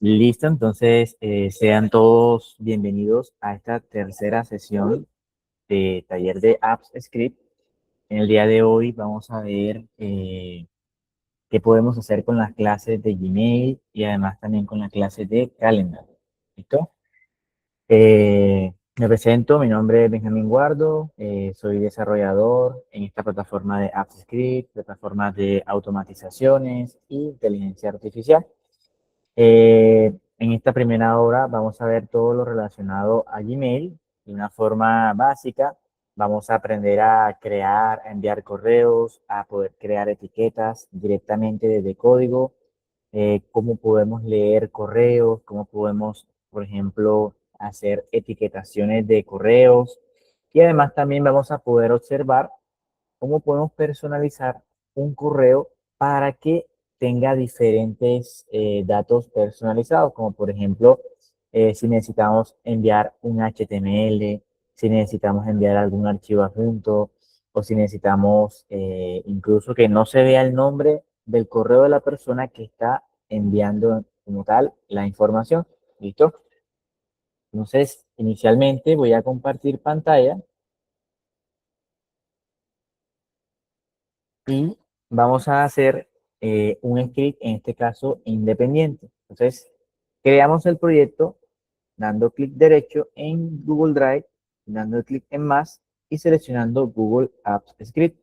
Listo, entonces sean todos bienvenidos a esta tercera sesión de taller de Apps Script. En el día de hoy vamos a ver qué podemos hacer con las clases de Gmail y además también con las clases de Calendar. ¿Listo? Me presento, mi nombre es Benjamín Guardo, soy desarrollador en esta plataforma de Apps Script, plataforma de automatizaciones y inteligencia artificial. En esta primera hora vamos a ver todo lo relacionado a Gmail de una forma básica. Vamos a aprender a crear, a enviar correos, a poder crear etiquetas directamente desde código, cómo podemos leer correos, cómo podemos, por ejemplo, hacer etiquetaciones de correos. Y además también vamos a poder observar cómo podemos personalizar un correo para que tenga diferentes datos personalizados, como por ejemplo, si necesitamos enviar un HTML, si necesitamos enviar algún archivo adjunto, o si necesitamos incluso que no se vea el nombre del correo de la persona que está enviando como tal la información. ¿Listo? Entonces, inicialmente voy a compartir pantalla y vamos a hacer un script, en este caso, independiente. Entonces, creamos el proyecto dando clic derecho en Google Drive, dando clic en más y seleccionando Google Apps Script.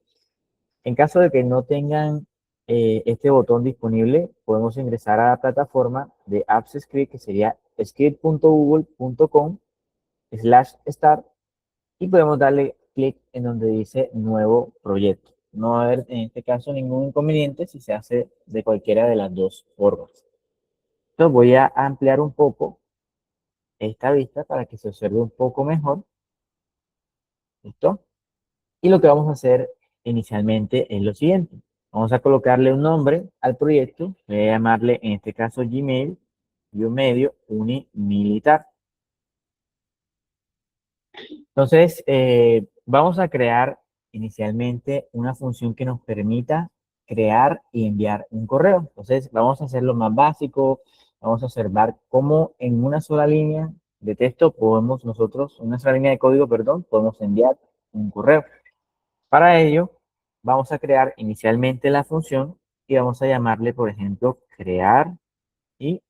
En caso de que no tengan este botón disponible, podemos ingresar a la plataforma de Apps Script, que sería script.google.com/start, y podemos darle clic en donde dice nuevo proyecto. No va a haber en este caso ningún inconveniente si se hace de cualquiera de las dos formas. Entonces voy a ampliar un poco esta vista para que se observe un poco mejor. ¿Listo? Y lo que vamos a hacer inicialmente es lo siguiente. Vamos a colocarle un nombre al proyecto. Voy a llamarle en este caso Gmail, medio, unimilitar. Entonces, vamos a crear inicialmente una función que nos permita crear y enviar un correo. Entonces, vamos a hacer lo más básico. Vamos a observar cómo en una sola línea de texto podemos nosotros, una sola línea de código, perdón, podemos enviar un correo. Para ello, vamos a crear inicialmente la función y vamos a llamarle, por ejemplo, crear y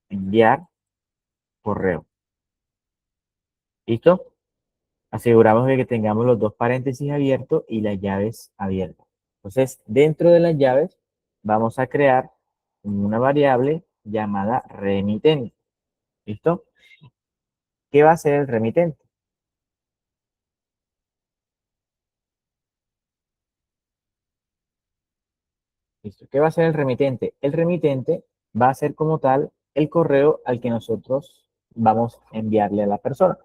enviar correo. ¿Listo? Aseguramos de que tengamos los dos paréntesis abiertos y las llaves abiertas. Entonces, dentro de las llaves, vamos a crear una variable llamada remitente. ¿Listo? ¿Qué va a ser el remitente? ¿Listo? ¿Qué va a ser el remitente? El remitente va a ser como tal el correo al que nosotros vamos a enviarle a la persona.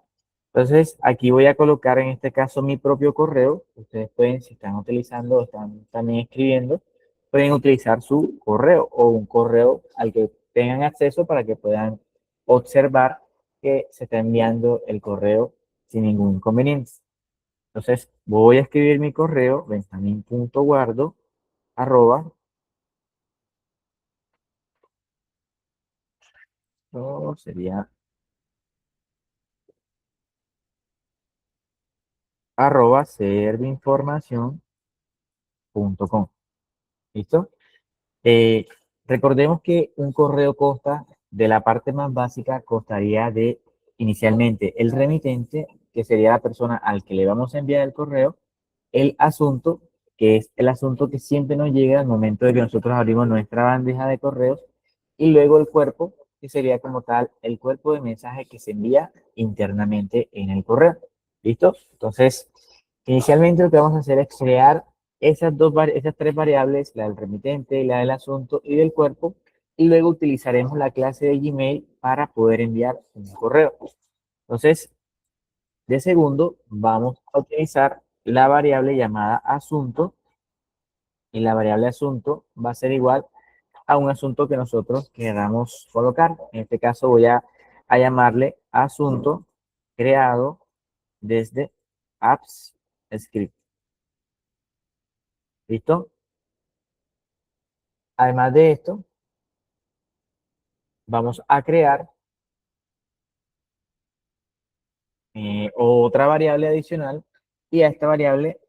Entonces, aquí voy a colocar en este caso mi propio correo. Ustedes pueden, si están utilizando o están también escribiendo, pueden utilizar su correo o un correo al que tengan acceso para que puedan observar que se está enviando el correo sin ningún inconveniente. Entonces, voy a escribir mi correo, benjamin.guardo, arroba, sería arroba serviinformación.com. ¿Listo? Eh, Recordemos que un correo consta de la parte más básica, costaría de inicialmente el remitente, que sería la persona al que le vamos a enviar el correo, el asunto, que es el asunto que siempre nos llega al momento de que nosotros abrimos nuestra bandeja de correos, y luego el cuerpo, que sería como tal el cuerpo de mensaje que se envía internamente en el correo. ¿Listo? Entonces, inicialmente lo que vamos a hacer es crear esas tres variables, la del remitente, la del asunto y del cuerpo, y luego utilizaremos la clase de Gmail para poder enviar un correo. Entonces, de segundo, vamos a utilizar la variable llamada asunto, y la variable asunto va a ser igual a un asunto que nosotros queramos colocar. En este caso voy a llamarle asunto creado desde apps script. ¿Listo? Además de esto, vamos a crear otra variable adicional y a esta variable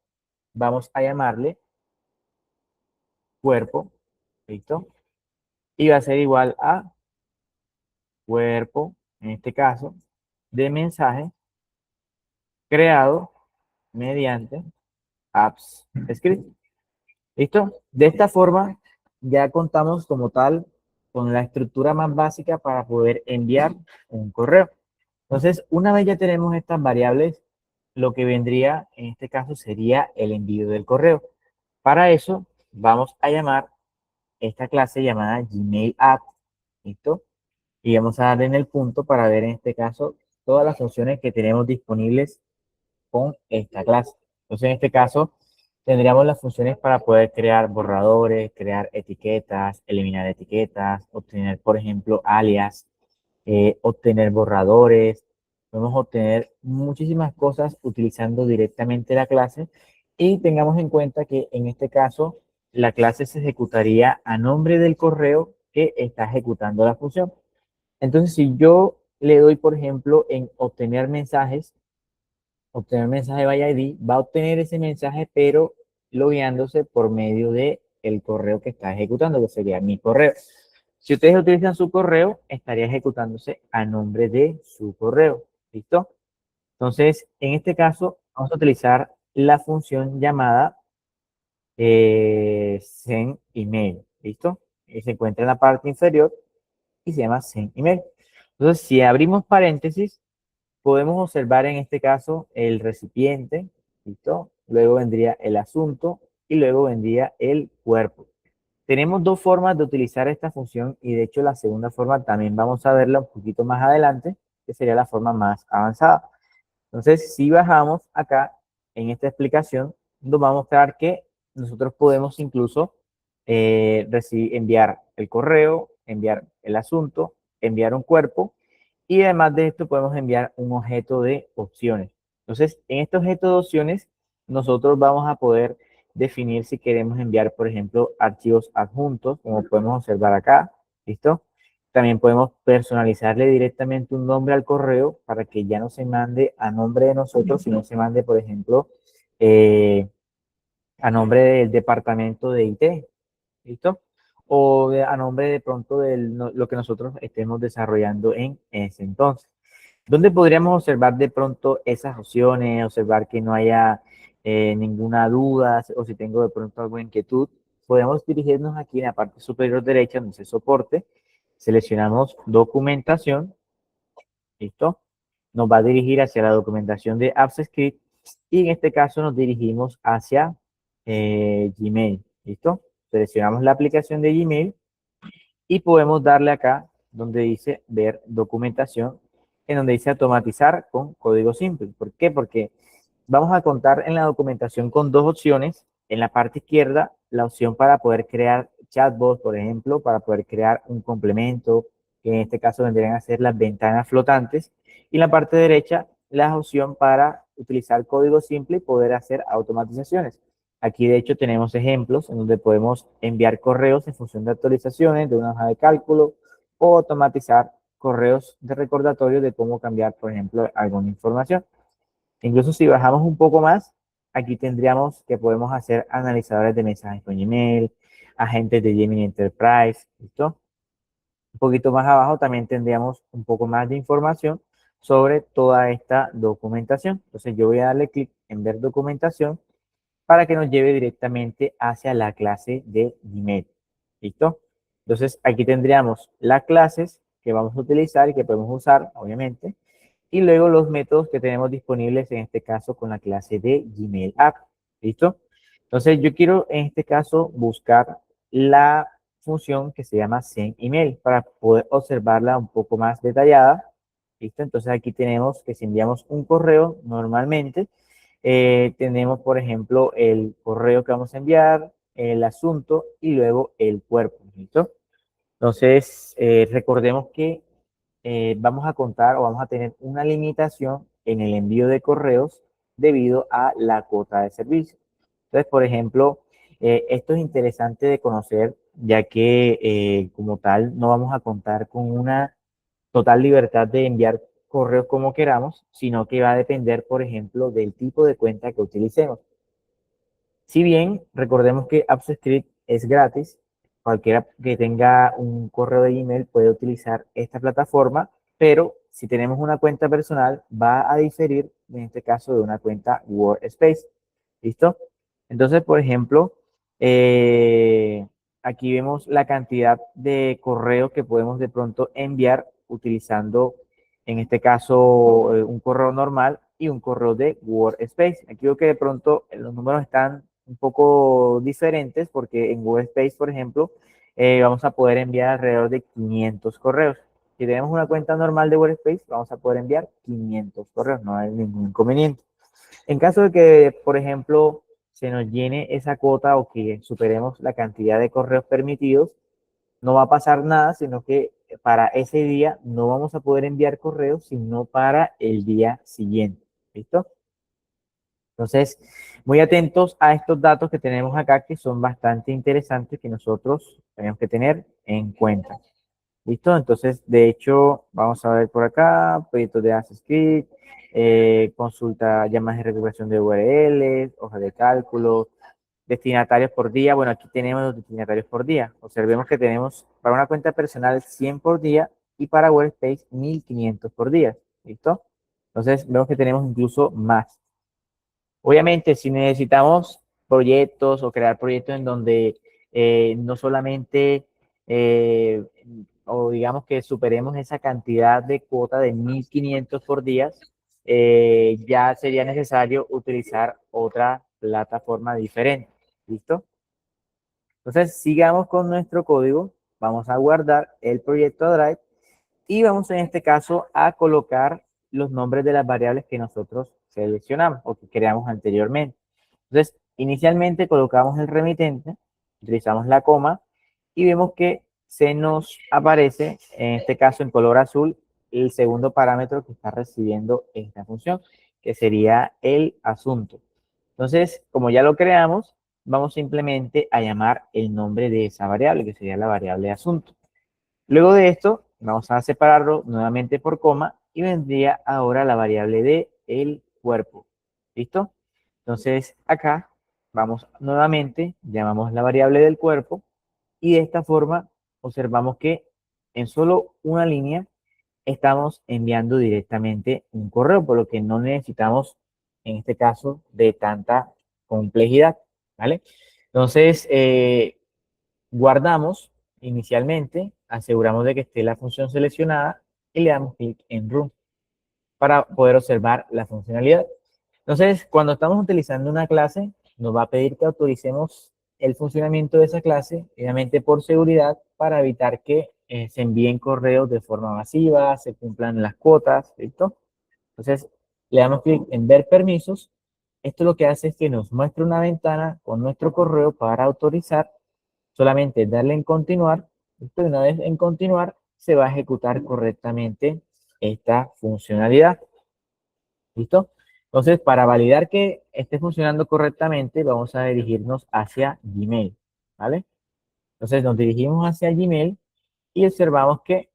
vamos a llamarle cuerpo, ¿listo? Y va a ser igual a cuerpo, en este caso, de mensaje creado mediante apps script. ¿Listo? De esta forma ya contamos como tal con la estructura más básica para poder enviar un correo. Entonces, una vez ya tenemos estas variables, lo que vendría en este caso sería el envío del correo. Para eso vamos a llamar esta clase llamada Gmail App. ¿Listo? Y vamos a darle en el punto para ver en este caso todas las funciones que tenemos disponibles con esta clase. Entonces, en este caso, tendríamos las funciones para poder crear borradores, crear etiquetas, eliminar etiquetas, obtener, por ejemplo, alias, obtener borradores. Podemos obtener muchísimas cosas utilizando directamente la clase y tengamos en cuenta que en este caso la clase se ejecutaría a nombre del correo que está ejecutando la función. Entonces, si yo le doy, por ejemplo, en obtener mensaje by ID, va a obtener ese mensaje, pero logueándose por medio de el correo que está ejecutando, que sería mi correo. Si ustedes utilizan su correo, estaría ejecutándose a nombre de su correo. ¿Listo? Entonces, en este caso, vamos a utilizar la función llamada send email. ¿Listo? Y se encuentra en la parte inferior y se llama send email. Entonces, si abrimos paréntesis, podemos observar en este caso el recipiente, ¿listo? Luego vendría el asunto y luego vendría el cuerpo. Tenemos dos formas de utilizar esta función y de hecho la segunda forma también vamos a verla un poquito más adelante, que sería la forma más avanzada. Entonces, si bajamos acá en esta explicación, nos va a mostrar que nosotros podemos incluso enviar el correo, enviar el asunto, enviar un cuerpo y además de esto podemos enviar un objeto de opciones. Entonces, en este objeto de opciones, nosotros vamos a poder definir si queremos enviar, por ejemplo, archivos adjuntos, como podemos observar acá. ¿Listo? También podemos personalizarle directamente un nombre al correo para que ya no se mande a nombre de nosotros, sino se mande, por ejemplo, eh, a nombre del departamento de IT. ¿Listo? O a nombre de pronto de lo que nosotros estemos desarrollando en ese entonces. ¿Dónde podríamos observar de pronto esas opciones, observar que no haya ninguna duda o si tengo de pronto alguna inquietud? Podemos dirigirnos aquí en la parte superior derecha donde dice soporte, seleccionamos documentación, ¿listo? Nos va a dirigir hacia la documentación de AppScript y en este caso nos dirigimos hacia Gmail, ¿listo? Seleccionamos la aplicación de Gmail y podemos darle acá donde dice ver documentación, en donde dice automatizar con código simple. ¿Por qué? Porque vamos a contar en la documentación con dos opciones. En la parte izquierda, la opción para poder crear chatbots, por ejemplo, para poder crear un complemento, que en este caso vendrían a ser las ventanas flotantes. Y en la parte derecha, la opción para utilizar código simple y poder hacer automatizaciones. Aquí, de hecho, tenemos ejemplos en donde podemos enviar correos en función de actualizaciones de una hoja de cálculo o automatizar correos de recordatorio de cómo cambiar, por ejemplo, alguna información. Incluso si bajamos un poco más, aquí tendríamos que podemos hacer analizadores de mensajes con Gmail, agentes de Gemini Enterprise, ¿listo? Un poquito más abajo también tendríamos un poco más de información sobre toda esta documentación. Entonces yo voy a darle clic en ver documentación para que nos lleve directamente hacia la clase de Gmail. ¿Listo? Entonces aquí tendríamos las clases que vamos a utilizar y que podemos usar, obviamente, y luego los métodos que tenemos disponibles en este caso con la clase de Gmail App. ¿Listo? Entonces yo quiero en este caso buscar la función que se llama Send Email para poder observarla un poco más detallada. ¿Listo? Entonces aquí tenemos que si enviamos un correo normalmente, tenemos por ejemplo el correo que vamos a enviar, el asunto y luego el cuerpo. ¿Listo? Entonces recordemos que vamos a contar o vamos a tener una limitación en el envío de correos debido a la cuota de servicio. Entonces, por ejemplo, Esto es interesante de conocer, ya que como tal no vamos a contar con una total libertad de enviar correos como queramos, sino que va a depender, por ejemplo, del tipo de cuenta que utilicemos. Si bien recordemos que AppScript es gratis, cualquiera que tenga un correo de Gmail puede utilizar esta plataforma, pero si tenemos una cuenta personal va a diferir en este caso de una cuenta Workspace. ¿Listo? Entonces, por ejemplo, eh, aquí vemos la cantidad de correos que podemos de pronto enviar utilizando, en este caso, un correo normal y un correo de Workspace. Aquí veo que de pronto los números están un poco diferentes porque en Workspace, por ejemplo, vamos a poder enviar alrededor de 500 correos. Si tenemos una cuenta normal de Workspace, vamos a poder enviar 500 correos, no hay ningún inconveniente. En caso de que, por ejemplo, se nos llene esa cuota o que superemos la cantidad de correos permitidos, no va a pasar nada, sino que para ese día no vamos a poder enviar correos, sino para el día siguiente. ¿Listo? Entonces, muy atentos a estos datos que tenemos acá, que son bastante interesantes, que nosotros tenemos que tener en cuenta. ¿Listo? Entonces, de hecho, vamos a ver por acá, proyectos de AppScript, consulta llamadas de recuperación de URLs, hoja de cálculo, destinatarios por día. Bueno, aquí tenemos los destinatarios por día. Observemos que tenemos para una cuenta personal 100 por día y para Workspace 1500 por día. ¿Listo? Entonces, vemos que tenemos incluso más. Obviamente, si necesitamos proyectos o crear proyectos en donde no solamente, eh, o digamos que superemos esa cantidad de cuota de 1500 por día, ya sería necesario utilizar otra plataforma diferente. ¿Listo? Entonces, sigamos con nuestro código. Vamos a guardar el proyecto a Drive y vamos en este caso a colocar los nombres de las variables que nosotros seleccionamos o que creamos anteriormente. Entonces, inicialmente colocamos el remitente, utilizamos la coma y vemos que se nos aparece, en este caso en color azul, el segundo parámetro que está recibiendo esta función, que sería el asunto. Entonces, como ya lo creamos, vamos simplemente a llamar el nombre de esa variable, que sería la variable asunto. Luego de esto, vamos a separarlo nuevamente por coma y vendría ahora la variable de el cuerpo. ¿Listo? Entonces, acá vamos nuevamente, llamamos la variable del cuerpo y de esta forma observamos que en solo una línea estamos enviando directamente un correo, por lo que no necesitamos, en este caso, de tanta complejidad. ¿Vale? Entonces, guardamos inicialmente, aseguramos de que esté la función seleccionada y le damos clic en Run para poder observar la funcionalidad. Entonces, cuando estamos utilizando una clase, nos va a pedir que autoricemos el funcionamiento de esa clase, obviamente por seguridad, para evitar que se envíen correos de forma masiva, se cumplan las cuotas, ¿listo? Entonces, le damos clic en ver permisos. Esto lo que hace es que nos muestre una ventana con nuestro correo para autorizar. Solamente darle en continuar. ¿Listo? Y una vez en continuar, se va a ejecutar correctamente esta funcionalidad. ¿Listo? Entonces, para validar que esté funcionando correctamente, vamos a dirigirnos hacia Gmail. ¿Vale? Entonces, nos dirigimos hacia Gmail y observamos que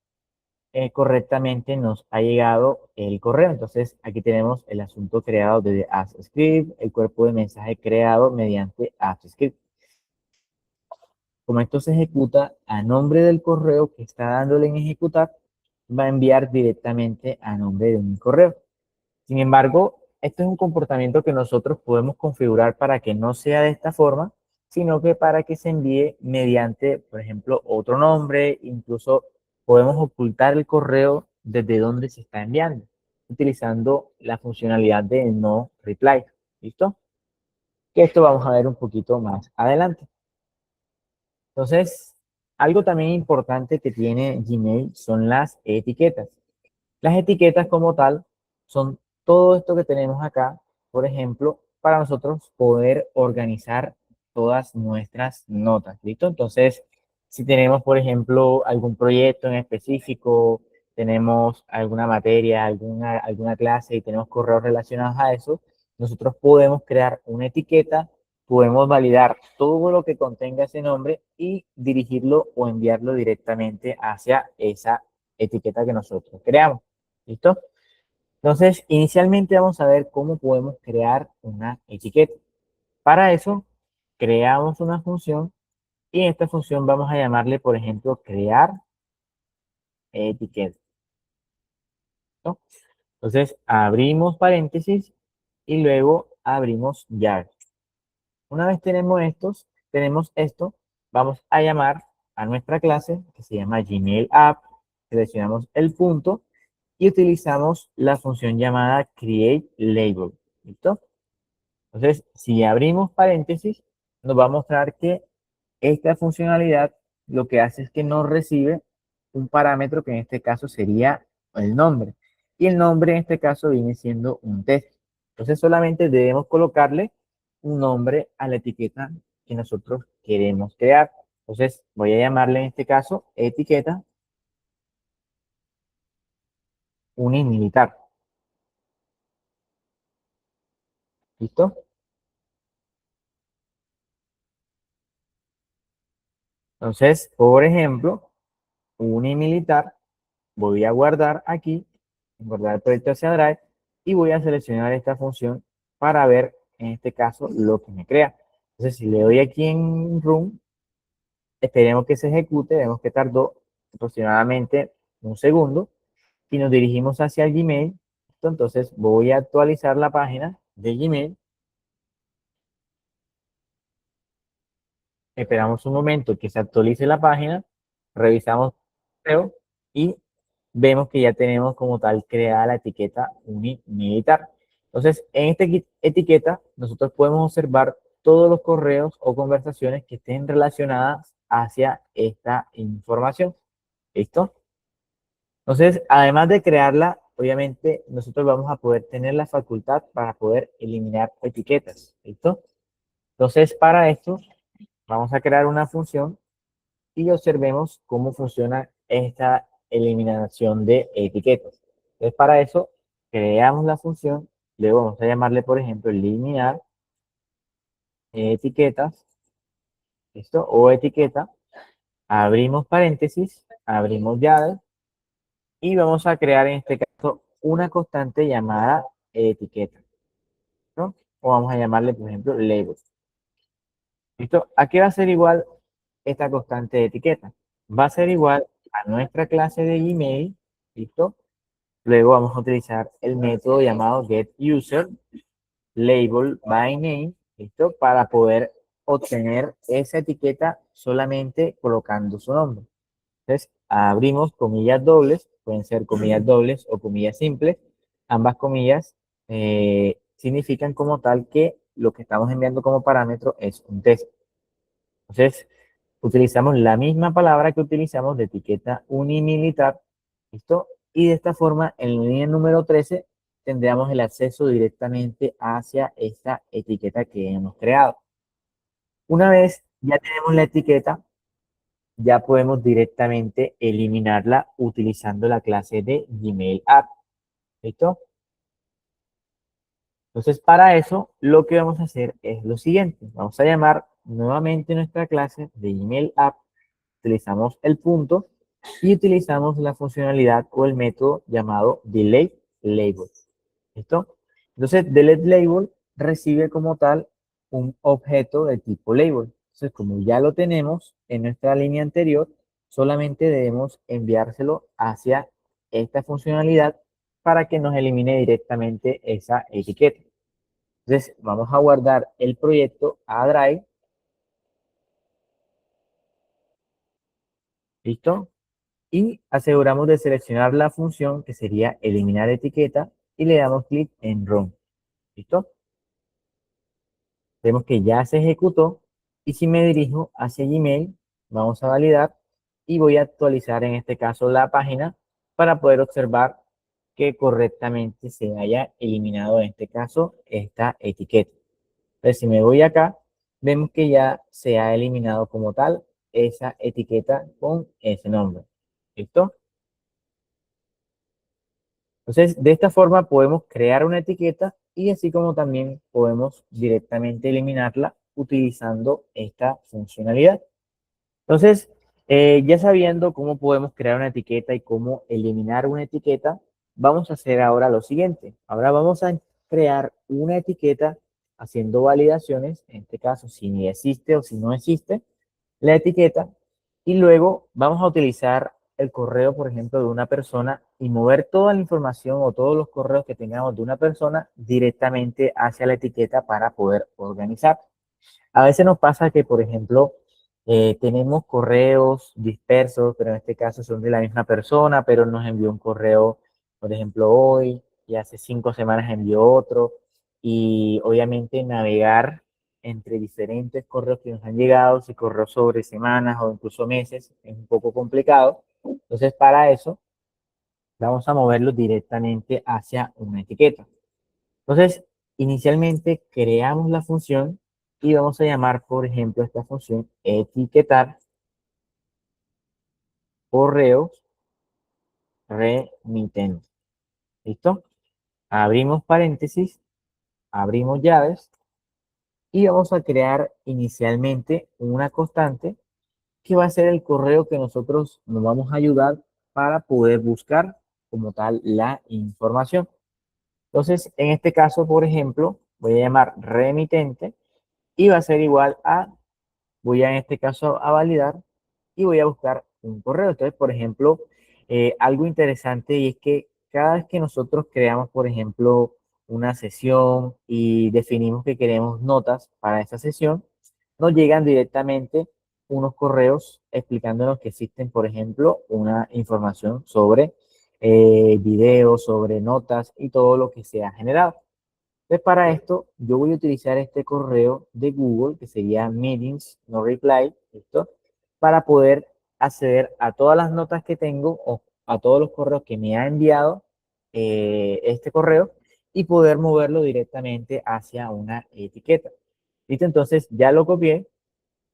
correctamente nos ha llegado el correo. Entonces, aquí tenemos el asunto creado desde AppScript, el cuerpo de mensaje creado mediante AppScript. Como esto se ejecuta a nombre del correo que está dándole en ejecutar, va a enviar directamente a nombre de un correo. Sin embargo, esto es un comportamiento que nosotros podemos configurar para que no sea de esta forma, sino que para que se envíe mediante, por ejemplo, otro nombre. Incluso podemos ocultar el correo desde donde se está enviando, utilizando la funcionalidad de no reply. ¿Listo? Que esto vamos a ver un poquito más adelante. Entonces, algo también importante que tiene Gmail son las etiquetas. Las etiquetas como tal son todo esto que tenemos acá, por ejemplo, para nosotros poder organizar todas nuestras notas. ¿Listo? Entonces, si tenemos, por ejemplo, algún proyecto en específico, tenemos alguna materia, alguna clase y tenemos correos relacionados a eso, nosotros podemos crear una etiqueta podemos validar todo lo que contenga ese nombre y dirigirlo o enviarlo directamente hacia esa etiqueta que nosotros creamos. ¿Listo? Entonces, inicialmente vamos a ver cómo podemos crear una etiqueta. Para eso, creamos una función y en esta función vamos a llamarle, por ejemplo, crear etiqueta. ¿No? Entonces, abrimos paréntesis y luego abrimos llave. Una vez tenemos esto, vamos a llamar a nuestra clase que se llama Gmail App, seleccionamos el punto y utilizamos la función llamada create label. ¿Listo? Entonces, si abrimos paréntesis, nos va a mostrar que esta funcionalidad lo que hace es que nos recibe un parámetro que en este caso sería el nombre. Y el nombre en este caso viene siendo un texto. Entonces solamente debemos colocarle un nombre a la etiqueta que nosotros queremos crear. Entonces voy a llamarle en este caso etiqueta unimilitar. ¿Listo? Entonces, por ejemplo, unimilitar, voy a guardar aquí, guardar el proyecto hacia Drive y voy a seleccionar esta función para ver en este caso lo que me crea. Entonces, si le doy aquí en Run, esperemos que se ejecute, vemos que tardó aproximadamente un segundo y nos dirigimos hacia el Gmail. Entonces, voy a actualizar la página de Gmail. Esperamos un momento que se actualice la página, revisamos el correo y vemos que ya tenemos como tal creada la etiqueta unimilitar. Entonces, en esta etiqueta, nosotros podemos observar todos los correos o conversaciones que estén relacionadas hacia esta información. ¿Listo? Entonces, además de crearla, obviamente nosotros vamos a poder tener la facultad para poder eliminar etiquetas. ¿Listo? Entonces, para esto, vamos a crear una función y observemos cómo funciona esta eliminación de etiquetas. Entonces, para eso, creamos la función, luego vamos a llamarle, por ejemplo, eliminar etiquetas, ¿listo? O etiqueta, abrimos paréntesis, abrimos llave y vamos a crear en este caso una constante llamada etiqueta, ¿no? O vamos a llamarle, por ejemplo, label. ¿Listo? ¿A qué va a ser igual esta constante de etiqueta? Va a ser igual a nuestra clase de Gmail, ¿listo? Luego vamos a utilizar el método llamado getUser label by name, ¿listo? Para poder obtener esa etiqueta solamente colocando su nombre. Entonces, abrimos comillas dobles, pueden ser comillas dobles o comillas simples. Ambas comillas significan como tal que lo que estamos enviando como parámetro es un texto. Entonces, utilizamos la misma palabra que utilizamos de etiqueta unimilitar, ¿listo? Y de esta forma, en la línea número 13, tendríamos el acceso directamente hacia esta etiqueta que hemos creado. Una vez ya tenemos la etiqueta, ya podemos directamente eliminarla utilizando la clase de Gmail App, ¿listo? Entonces, para eso, lo que vamos a hacer es lo siguiente. Vamos a llamar nuevamente nuestra clase de Gmail App, utilizamos el punto y utilizamos la funcionalidad o el método llamado delete label. ¿Listo? Entonces, delete label recibe como tal un objeto de tipo label. Entonces, como ya lo tenemos en nuestra línea anterior, solamente debemos enviárselo hacia esta funcionalidad para que nos elimine directamente esa etiqueta. Entonces, vamos a guardar el proyecto a Drive. ¿Listo? Y aseguramos de seleccionar la función que sería eliminar etiqueta y le damos clic en Run. ¿Listo? Vemos que ya se ejecutó y si me dirijo hacia Gmail, vamos a validar y voy a actualizar en este caso la página para poder observar que correctamente se haya eliminado en este caso esta etiqueta. Entonces, si me voy acá, vemos que ya se ha eliminado como tal esa etiqueta con ese nombre. ¿Listo? Entonces, de esta forma podemos crear una etiqueta y así como también podemos directamente eliminarla utilizando esta funcionalidad. Entonces, ya sabiendo cómo podemos crear una etiqueta y cómo eliminar una etiqueta, vamos a hacer ahora lo siguiente. Ahora vamos a crear una etiqueta haciendo validaciones, en este caso si existe o si no existe la etiqueta, y luego vamos a utilizar el correo, por ejemplo, de una persona y mover toda la información o todos los correos que tengamos de una persona directamente hacia la etiqueta para poder organizar. A veces nos pasa que, por ejemplo, tenemos correos dispersos, pero en este caso son de la misma persona, pero nos envió un correo, por ejemplo, hoy, y hace 5 semanas envió otro, y obviamente navegar entre diferentes correos que nos han llegado, si correos sobre semanas o incluso meses, es un poco complicado. Entonces, para eso, vamos a moverlo directamente hacia una etiqueta. Entonces, inicialmente creamos la función y vamos a llamar, por ejemplo, esta función etiquetar correos remitentes. ¿Listo? Abrimos paréntesis, abrimos llaves y vamos a crear inicialmente una constante que va a ser el correo que nosotros nos vamos a ayudar para poder buscar como tal la información. Entonces, en este caso, por ejemplo, voy a llamar remitente y va a ser igual a, voy a en este caso a validar y voy a buscar un correo. Entonces, por ejemplo, algo interesante y es que cada vez que nosotros creamos, por ejemplo, una sesión y definimos que queremos notas para esa sesión, nos llegan directamente unos correos explicándonos que existen, por ejemplo, una información sobre videos, sobre notas y todo lo que se ha generado. Entonces, para esto, yo voy a utilizar este correo de Google, que sería meetings, no reply, ¿listo? Para poder acceder a todas las notas que tengo o a todos los correos que me ha enviado este correo y poder moverlo directamente hacia una etiqueta. ¿Listo? Entonces, ya lo copié.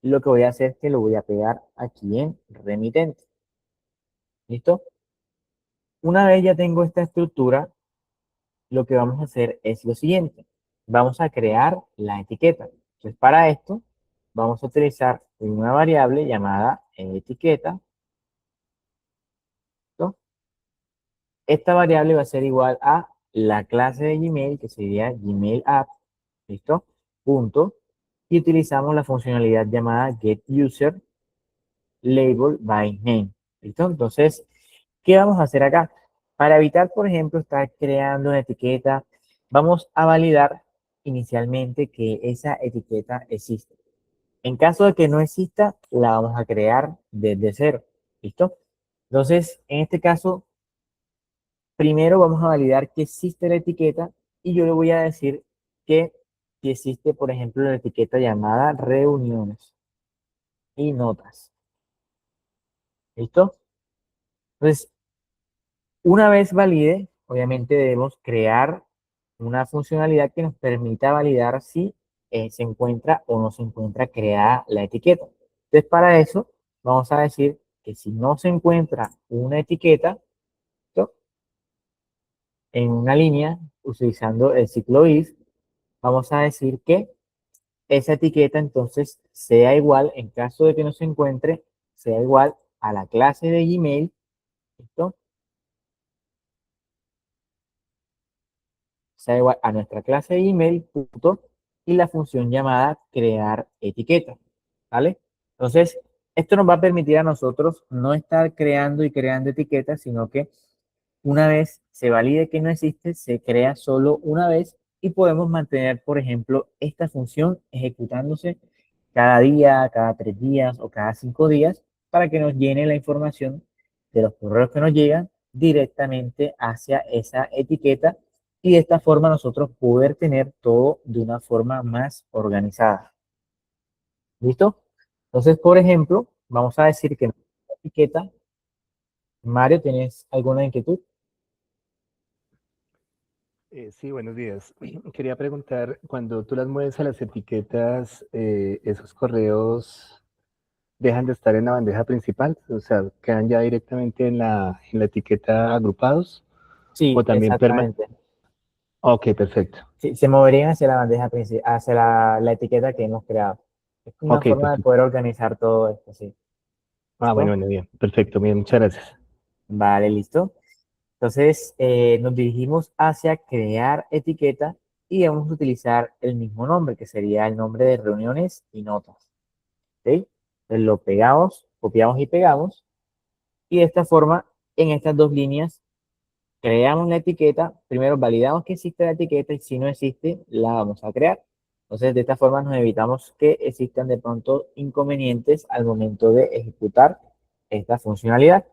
Lo que voy a hacer es que lo voy a pegar aquí en remitente. ¿Listo? Una vez ya tengo esta estructura, lo que vamos a hacer es lo siguiente. Vamos a crear la etiqueta. Entonces, para esto, vamos a utilizar una variable llamada etiqueta. ¿Listo? Esta variable va a ser igual a la clase de Gmail, que sería Gmail app. ¿Listo? Punto. Y utilizamos la funcionalidad llamada getUser label by name. ¿Listo? Entonces, ¿qué vamos a hacer acá? Para evitar, por ejemplo, estar creando una etiqueta, vamos a validar inicialmente que esa etiqueta existe. En caso de que no exista, la vamos a crear desde cero. ¿Listo? Entonces, en este caso, primero vamos a validar que existe la etiqueta y yo le voy a decir que si existe, por ejemplo, la etiqueta llamada reuniones y notas. ¿Listo? Entonces, una vez valide, obviamente debemos crear una funcionalidad que nos permita validar si se encuentra o no se encuentra creada la etiqueta. Entonces, para eso, vamos a decir que si no se encuentra una etiqueta, ¿listo? En una línea, utilizando el ciclo if, vamos a decir que esa etiqueta entonces sea igual, en caso de que no se encuentre, sea igual a la clase de Gmail, ¿listo? Sea igual a nuestra clase de email punto y la función llamada crear etiqueta, ¿vale? Entonces, esto nos va a permitir a nosotros no estar creando y creando etiquetas, sino que una vez se valide que no existe, se crea solo una vez y podemos mantener, por ejemplo, esta función ejecutándose cada día, cada 3 días o cada 5 días para que nos llene la información de los correos que nos llegan directamente hacia esa etiqueta y de esta forma nosotros poder tener todo de una forma más organizada. ¿Listo? Entonces, por ejemplo, vamos a decir que en la etiqueta, Mario, ¿tienes alguna inquietud? Sí, buenos días. Quería preguntar, cuando tú las mueves a las etiquetas, ¿esos correos dejan de estar en la bandeja principal? O sea, ¿quedan ya directamente en la etiqueta agrupados? Sí, ¿O también exactamente. Ok, perfecto. Sí, se moverían hacia la bandeja principal, hacia la etiqueta que hemos creado. Es una Ok, forma de perfecto. poder organizar todo esto, ¿sí? Ah, bueno, ¿Listo? bueno, bien, perfecto, bien, muchas gracias. Vale, listo. Entonces, nos dirigimos hacia crear etiqueta y vamos a utilizar el mismo nombre, que sería el nombre de reuniones y notas. ¿Ok? Entonces lo pegamos, copiamos y pegamos. Y de esta forma, en estas dos líneas, creamos la etiqueta. Primero validamos que existe la etiqueta y si no existe, la vamos a crear. Entonces, de esta forma nos evitamos que existan de pronto inconvenientes al momento de ejecutar esta funcionalidad.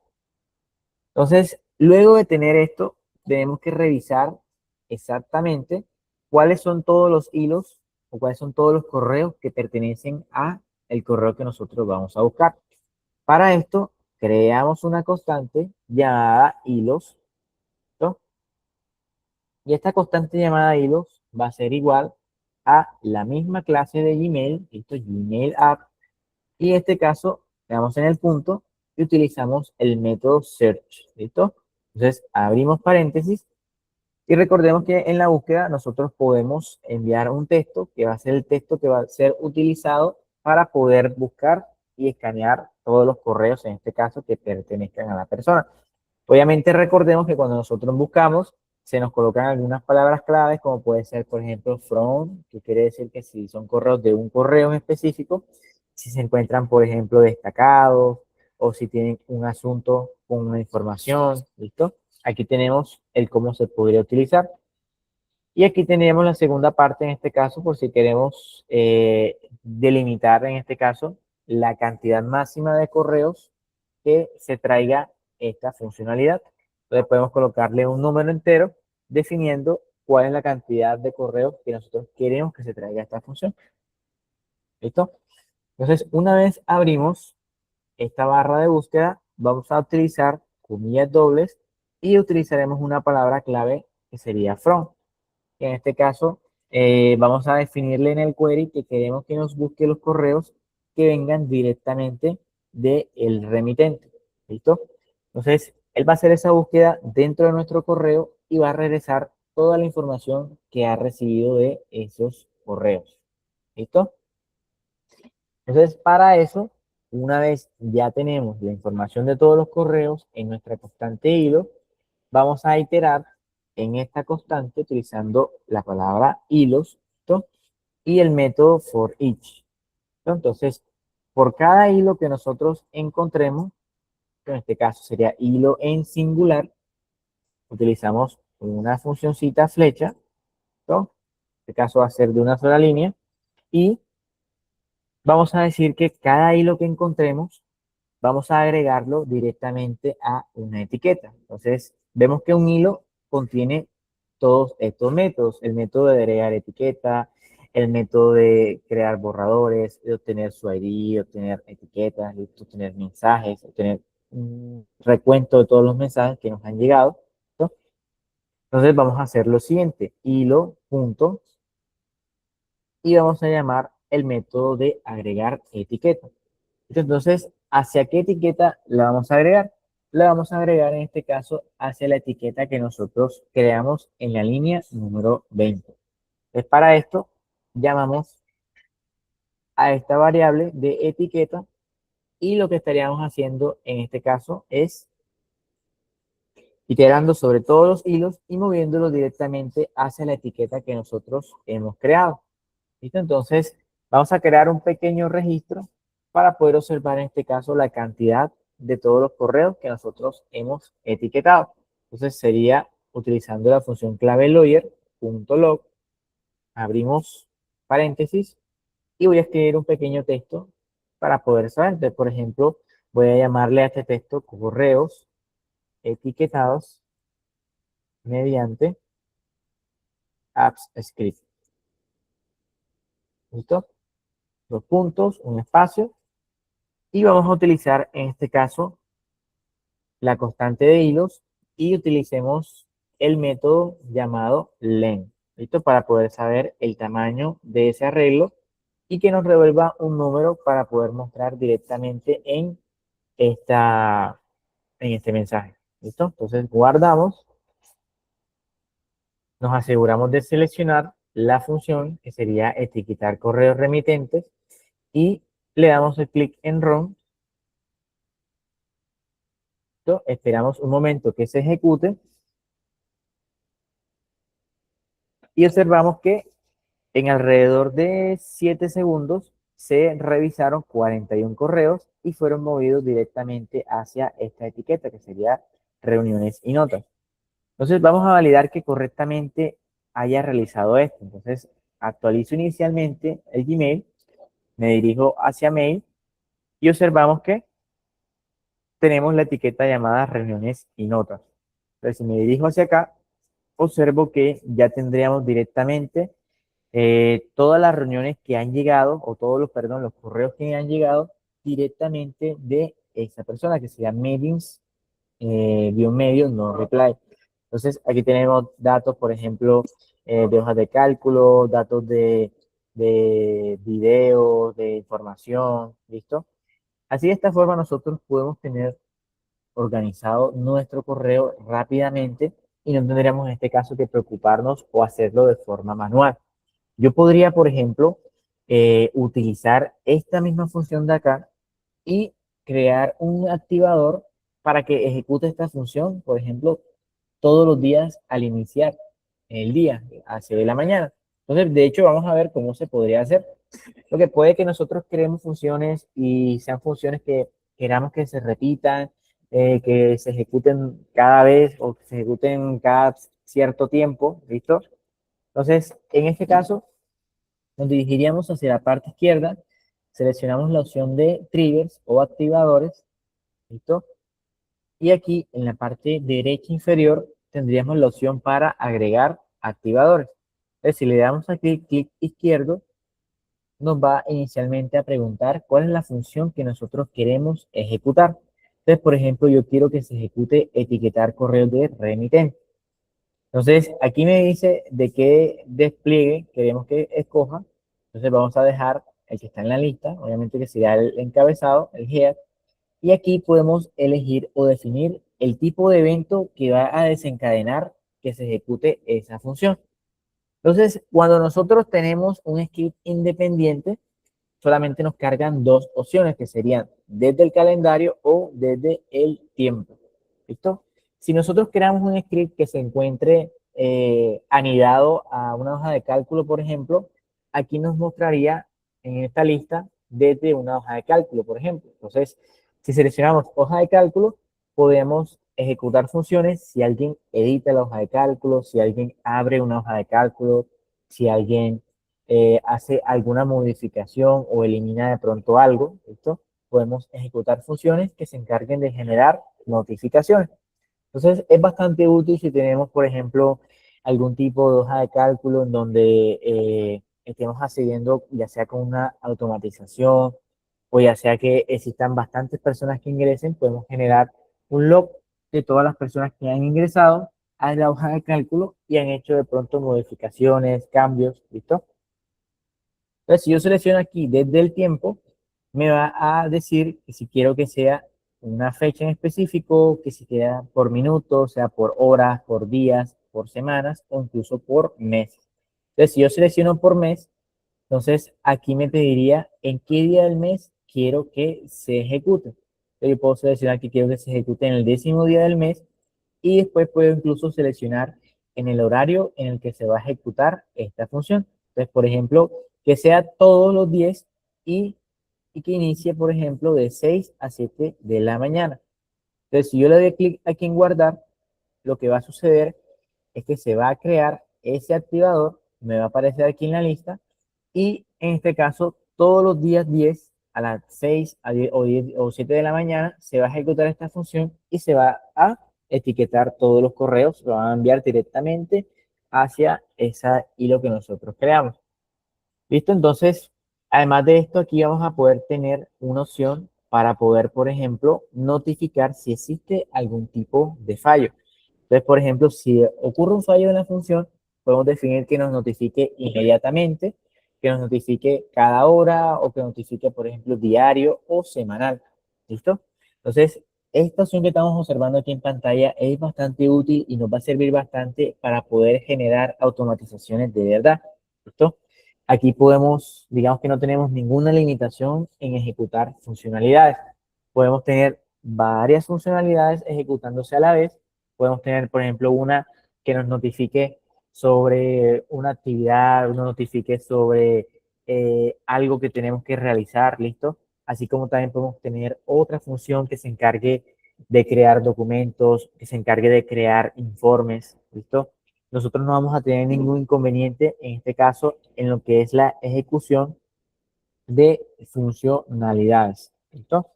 Entonces, luego de tener esto, tenemos que revisar exactamente cuáles son todos los hilos o cuáles son todos los correos que pertenecen a el correo que nosotros vamos a buscar. Para esto, creamos una constante llamada hilos, ¿no? Y esta constante llamada hilos va a ser igual a la misma clase de Gmail, esto es Gmail App, y en este caso, le damos en el punto y utilizamos el método search, ¿listo? Entonces, abrimos paréntesis y recordemos que en la búsqueda nosotros podemos enviar un texto que va a ser el texto que va a ser utilizado para poder buscar y escanear todos los correos, en este caso, que pertenezcan a la persona. Obviamente recordemos que cuando nosotros buscamos, se nos colocan algunas palabras claves, como puede ser, por ejemplo, from, que quiere decir que si son correos de un correo en específico, si se encuentran, por ejemplo, destacados, o si tienen un asunto con una información, ¿listo? Aquí tenemos el cómo se podría utilizar. Y aquí tenemos la segunda parte en este caso, por si queremos delimitar en este caso la cantidad máxima de correos que se traiga esta funcionalidad. Entonces podemos colocarle un número entero definiendo cuál es la cantidad de correos que nosotros queremos que se traiga esta función. ¿Listo? Entonces, una vez abrimos esta barra de búsqueda, vamos a utilizar comillas dobles y utilizaremos una palabra clave que sería from. En este caso, vamos a definirle en el query que queremos que nos busque los correos que vengan directamente del remitente. ¿Listo? Entonces, él va a hacer esa búsqueda dentro de nuestro correo y va a regresar toda la información que ha recibido de esos correos. ¿Listo? Entonces, para eso, una vez ya tenemos la información de todos los correos en nuestra constante hilo, vamos a iterar en esta constante utilizando la palabra hilos, ¿no? Y el método for each, ¿no? Entonces, por cada hilo que nosotros encontremos, en este caso sería hilo en singular, utilizamos una funcioncita flecha, ¿no? En este caso va a ser de una sola línea y vamos a decir que cada hilo que encontremos vamos a agregarlo directamente a una etiqueta. Entonces, vemos que un hilo contiene todos estos métodos, el método de agregar etiqueta, el método de crear borradores, de obtener su ID, obtener etiquetas, de obtener mensajes, obtener un recuento de todos los mensajes que nos han llegado, ¿no? Entonces, vamos a hacer lo siguiente, hilo, punto, y vamos a llamar el método de agregar etiqueta. Entonces, ¿hacia qué etiqueta la vamos a agregar? La vamos a agregar en este caso hacia la etiqueta que nosotros creamos en la línea número 20. Entonces, para esto, llamamos a esta variable de etiqueta y lo que estaríamos haciendo en este caso es iterando sobre todos los hilos y moviéndolos directamente hacia la etiqueta que nosotros hemos creado. ¿Listo? Entonces, vamos a crear un pequeño registro para poder observar en este caso la cantidad de todos los correos que nosotros hemos etiquetado. Entonces, sería utilizando la función clave lawyer.log, abrimos paréntesis y voy a escribir un pequeño texto para poder saber. Entonces, por ejemplo, voy a llamarle a este texto correos etiquetados mediante apps script. ¿Listo? Dos puntos, un espacio. Y vamos a utilizar en este caso la constante de hilos y utilicemos el método llamado len, ¿listo? Para poder saber el tamaño de ese arreglo y que nos revuelva un número para poder mostrar directamente en este mensaje, ¿listo? Entonces guardamos, nos aseguramos de seleccionar la función que sería etiquetar correos remitentes y le damos el clic en Run. Esperamos un momento que se ejecute y observamos que en alrededor de 7 segundos se revisaron 41 correos y fueron movidos directamente hacia esta etiqueta que sería reuniones y notas. Entonces vamos a validar que correctamente haya realizado esto. Entonces actualizo inicialmente el Gmail, me dirijo hacia Mail y observamos que tenemos la etiqueta llamada reuniones y notas. Entonces si me dirijo hacia acá, observo que ya tendríamos directamente todas las reuniones que han llegado, o todos los, perdón, los correos que han llegado directamente de esa persona, que sería meetings, medio, no reply. Entonces, aquí tenemos datos, por ejemplo, de hojas de cálculo, datos de videos, de información, ¿listo? Así de esta forma nosotros podemos tener organizado nuestro correo rápidamente y no tendríamos en este caso que preocuparnos o hacerlo de forma manual. Yo podría, por ejemplo, utilizar esta misma función de acá y crear un activador para que ejecute esta función, por ejemplo, todos los días al iniciar el día, a 6 de la mañana. Entonces, de hecho, vamos a ver cómo se podría hacer. Lo que puede que nosotros creemos funciones y sean funciones que queramos que se repitan, que se ejecuten cada vez o que se ejecuten cada cierto tiempo, ¿listo? Entonces, en este caso, nos dirigiríamos hacia la parte izquierda, seleccionamos la opción de triggers o activadores, ¿listo? Y aquí en la parte derecha inferior tendríamos la opción para agregar activadores. Entonces, si le damos aquí clic izquierdo, nos va inicialmente a preguntar cuál es la función que nosotros queremos ejecutar. Entonces, por ejemplo, yo quiero que se ejecute etiquetar correos de remitente. Entonces, aquí me dice de qué despliegue queremos que escoja. Entonces, vamos a dejar el que está en la lista, obviamente que será el encabezado, el head. Y aquí podemos elegir o definir el tipo de evento que va a desencadenar que se ejecute esa función. Entonces, cuando nosotros tenemos un script independiente, solamente nos cargan dos opciones que serían desde el calendario o desde el tiempo. ¿Listo? Si nosotros creamos un script que se encuentre anidado a una hoja de cálculo, por ejemplo, aquí nos mostraría en esta lista desde una hoja de cálculo, por ejemplo. Entonces, si seleccionamos hoja de cálculo, podemos ejecutar funciones si alguien edita la hoja de cálculo, si alguien abre una hoja de cálculo, si alguien hace alguna modificación o elimina de pronto algo, ¿listo? Podemos ejecutar funciones que se encarguen de generar notificaciones. Entonces, es bastante útil si tenemos, por ejemplo, algún tipo de hoja de cálculo en donde estemos accediendo, ya sea con una automatización o ya sea que existan bastantes personas que ingresen, podemos generar un log de todas las personas que han ingresado a la hoja de cálculo y han hecho de pronto modificaciones, cambios, ¿listo? Entonces, si yo selecciono aquí desde el tiempo, me va a decir que si quiero que sea una fecha en específico, que si queda por minutos, sea por horas, por días, por semanas o incluso por meses. Entonces, si yo selecciono por mes, entonces aquí me pediría en qué día del mes quiero que se ejecute. Entonces, yo puedo seleccionar que quiero que se ejecute en el 10º día del mes y después puedo incluso seleccionar en el horario en el que se va a ejecutar esta función. Entonces, por ejemplo, que sea todos los 10 y, y que inicie, por ejemplo, de 6 a 7 de la mañana. Entonces, si yo le doy clic aquí en guardar, lo que va a suceder es que se va a crear ese activador, me va a aparecer aquí en la lista, y en este caso, todos los días 10 a las 6 a 10 o 10 o 7 de la mañana se va a ejecutar esta función y se va a etiquetar todos los correos, lo van a enviar directamente hacia esa hilo que nosotros creamos. ¿Listo? Entonces, además de esto, aquí vamos a poder tener una opción para poder, por ejemplo, notificar si existe algún tipo de fallo. Entonces, por ejemplo, si ocurre un fallo en la función, podemos definir que nos notifique inmediatamente, que nos notifique cada hora o que notifique, por ejemplo, diario o semanal. ¿Listo? Entonces, esta opción que estamos observando aquí en pantalla es bastante útil y nos va a servir bastante para poder generar automatizaciones de verdad. ¿Listo? Aquí podemos, digamos que no tenemos ninguna limitación en ejecutar funcionalidades. Podemos tener varias funcionalidades ejecutándose a la vez. Podemos tener, por ejemplo, una que nos notifique sobre una actividad, nos notifique sobre algo que tenemos que realizar, ¿listo? Así como también podemos tener otra función que se encargue de crear documentos, que se encargue de crear informes, ¿listo? Nosotros no vamos a tener ningún inconveniente en este caso en lo que es la ejecución de funcionalidades. ¿Listo?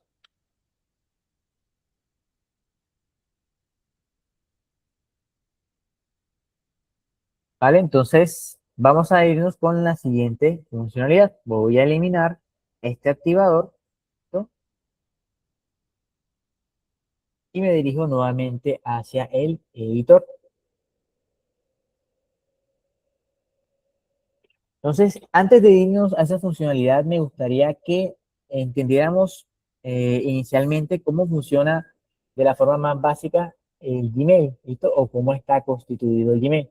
Vale, entonces vamos a irnos con la siguiente funcionalidad. Voy a eliminar este activador, ¿listo? Y me dirijo nuevamente hacia el editor. Entonces, antes de irnos a esa funcionalidad, me gustaría que entendiéramos inicialmente cómo funciona de la forma más básica el Gmail, ¿listo? O cómo está constituido el Gmail.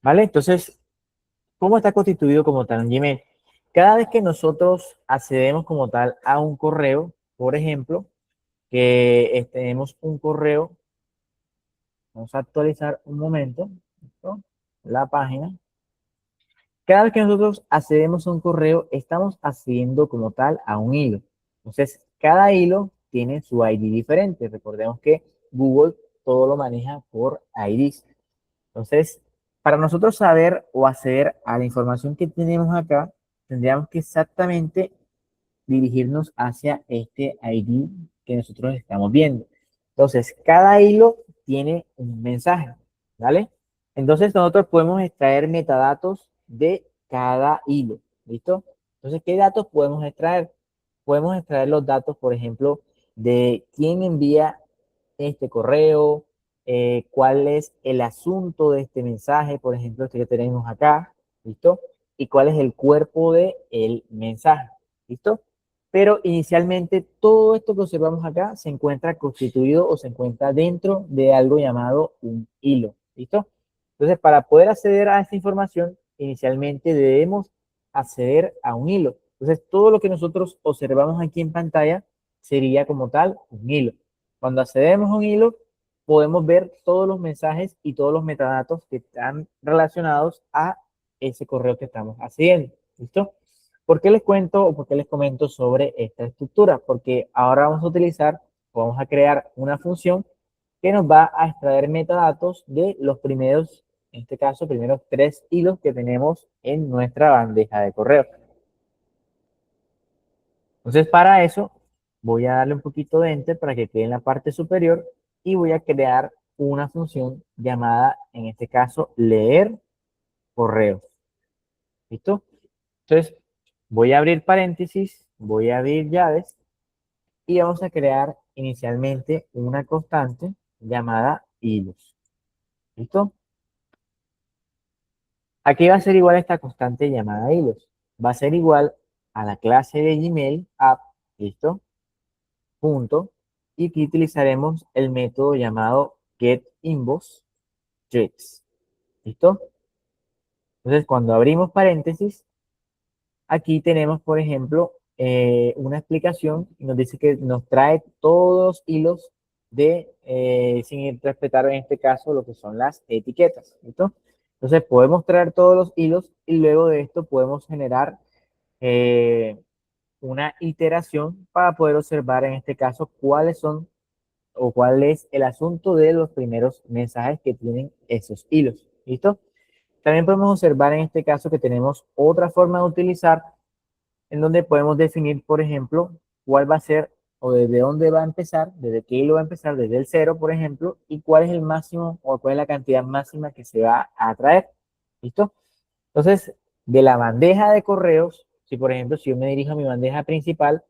¿Vale? Entonces, ¿cómo está constituido como tal un Gmail? Cada vez que nosotros accedemos como tal a un correo, por ejemplo, que tenemos un correo, vamos a actualizar un momento, ¿listo? La página. Cada vez que nosotros accedemos a un correo, estamos accediendo como tal a un hilo. Entonces, cada hilo tiene su ID diferente. Recordemos que Google todo lo maneja por IDs. Entonces, para nosotros saber o acceder a la información que tenemos acá, tendríamos que exactamente dirigirnos hacia este ID que nosotros estamos viendo. Entonces, cada hilo tiene un mensaje, ¿vale? Entonces, nosotros podemos extraer metadatos de cada hilo, ¿listo? Entonces, ¿qué datos podemos extraer? Podemos extraer los datos, por ejemplo, de quién envía este correo, cuál es el asunto de este mensaje, por ejemplo, este que tenemos acá, ¿listo? Y cuál es el cuerpo del mensaje, ¿listo? Pero inicialmente todo esto que observamos acá se encuentra constituido o se encuentra dentro de algo llamado un hilo, ¿listo? Entonces, para poder acceder a esta información, inicialmente debemos acceder a un hilo. Entonces, todo lo que nosotros observamos aquí en pantalla sería como tal un hilo. Cuando accedemos a un hilo, podemos ver todos los mensajes y todos los metadatos que están relacionados a ese correo que estamos haciendo. ¿Listo? ¿Por qué les cuento o por qué les comento sobre esta estructura? Porque ahora vamos a utilizar, vamos a crear una función que nos va a extraer metadatos de los primeros, en este caso, primeros 3 hilos que tenemos en nuestra bandeja de correo. Entonces, para eso, voy a darle un poquito de enter para que quede en la parte superior y voy a crear una función llamada, en este caso, leer correos. ¿Listo? Entonces, voy a abrir paréntesis, voy a abrir llaves y vamos a crear inicialmente una constante llamada hilos. ¿Listo? Aquí va a ser igual a esta constante llamada hilos. Va a ser igual a la clase de Gmail app, ¿listo? Punto. Y aquí utilizaremos el método llamado getInbox threads. ¿Listo? Entonces, cuando abrimos paréntesis, aquí tenemos, por ejemplo, una explicación y nos dice que nos trae todos los hilos sin respetar en este caso lo que son las etiquetas. ¿Listo? Entonces, podemos traer todos los hilos y luego de esto podemos generar eh, una iteración para poder observar en este caso cuáles son o cuál es el asunto de los primeros mensajes que tienen esos hilos. ¿Listo? También podemos observar en este caso que tenemos otra forma de utilizar en donde podemos definir, por ejemplo, cuál va a ser o desde dónde va a empezar, desde qué hilo va a empezar, desde el cero, por ejemplo, y cuál es el máximo o cuál es la cantidad máxima que se va a traer. ¿Listo? Entonces, de la bandeja de correos, si por ejemplo, si yo me dirijo a mi bandeja principal,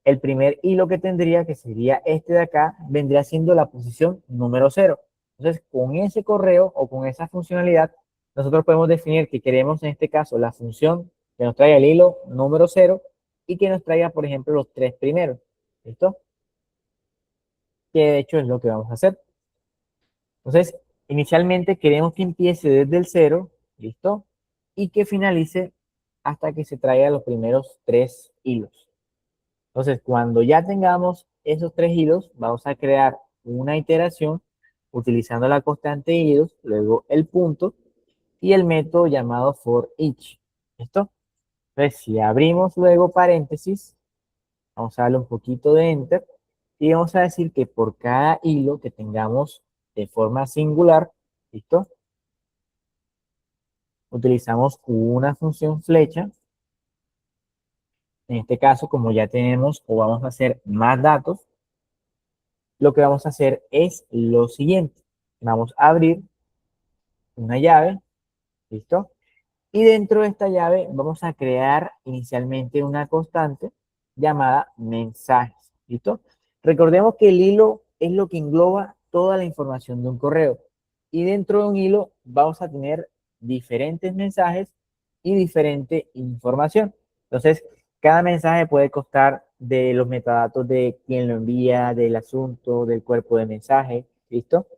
el primer hilo que tendría, que sería este de acá, vendría siendo la posición número cero. Entonces, con ese correo o con esa funcionalidad, nosotros podemos definir que queremos en este caso la función que nos traiga el hilo número cero y que nos traiga, por ejemplo, los 3 primeros. ¿Listo? Que de hecho es lo que vamos a hacer. Entonces, inicialmente queremos que empiece desde el cero, ¿listo? Y que finalice hasta que se traiga los primeros 3 hilos. Entonces, cuando ya tengamos esos 3 hilos, vamos a crear una iteración utilizando la constante hilos, luego el punto y el método llamado for each. ¿Listo? Entonces, si abrimos luego paréntesis, vamos a darle un poquito de enter y vamos a decir que por cada hilo que tengamos de forma singular, ¿listo? Utilizamos una función flecha. En este caso, como ya tenemos o vamos a hacer más datos, lo que vamos a hacer es lo siguiente. Vamos a abrir una llave, ¿listo? Y dentro de esta llave vamos a crear inicialmente una constante llamada mensajes, ¿listo? Recordemos que el hilo es lo que engloba toda la información de un correo. Y dentro de un hilo vamos a tener diferentes mensajes y diferente información. Entonces, cada mensaje puede constar de los metadatos de quién lo envía, del asunto, del cuerpo de mensaje, ¿listo?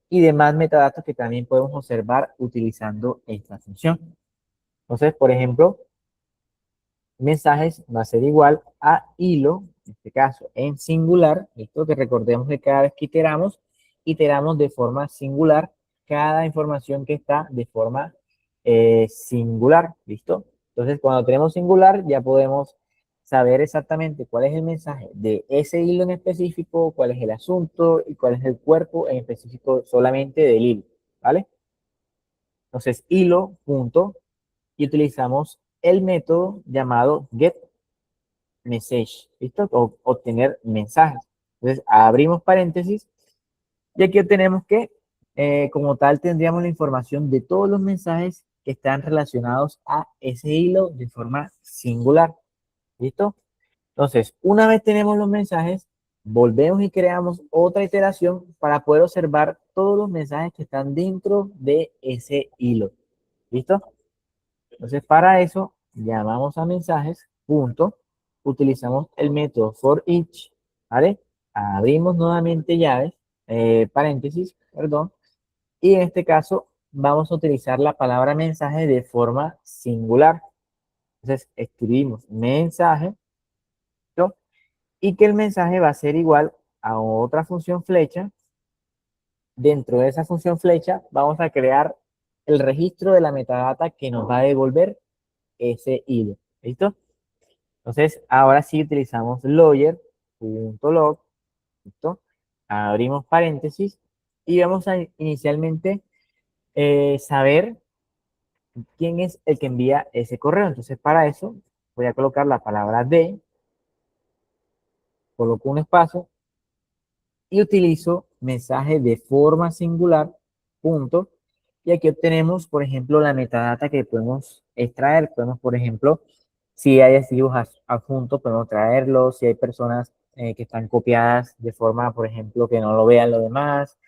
Y demás metadatos que también podemos observar utilizando esta función. Entonces, por ejemplo, mensajes va a ser igual a hilo, en este caso en singular, esto que recordemos que cada vez que iteramos de forma singular cada información que está de forma singular, ¿listo? Entonces, cuando tenemos singular, ya podemos saber exactamente cuál es el mensaje de ese hilo en específico, cuál es el asunto y cuál es el cuerpo en específico solamente del hilo, ¿vale? Entonces, hilo, punto, y utilizamos el método llamado getMessage, ¿listo? O obtener mensajes. Entonces, abrimos paréntesis y aquí obtenemos que, como tal, tendríamos la información de todos los mensajes que están relacionados a ese hilo de forma singular, ¿listo? Entonces, una vez tenemos los mensajes, volvemos y creamos otra iteración para poder observar todos los mensajes que están dentro de ese hilo, ¿listo? Entonces, para eso, llamamos a mensajes, punto, utilizamos el método for each, ¿vale? Abrimos nuevamente llaves, paréntesis, perdón, y en este caso vamos a utilizar la palabra mensaje de forma singular. Entonces, escribimos mensaje, ¿no? Y que el mensaje va a ser igual a otra función flecha. Dentro de esa función flecha vamos a crear el registro de la metadata que nos va a devolver ese hilo. ¿Listo? Entonces, ahora sí utilizamos lawyer.log, ¿listo? Abrimos paréntesis y vamos a inicialmente saber quién es el que envía ese correo. Entonces, para eso voy a colocar la palabra de, coloco un espacio y utilizo mensaje de forma singular, punto. Y aquí obtenemos, por ejemplo, la metadata que podemos extraer. Podemos, por ejemplo, si hay archivos adjuntos, podemos traerlos. Si hay personas que están copiadas de forma, por ejemplo, que no lo vean los demás,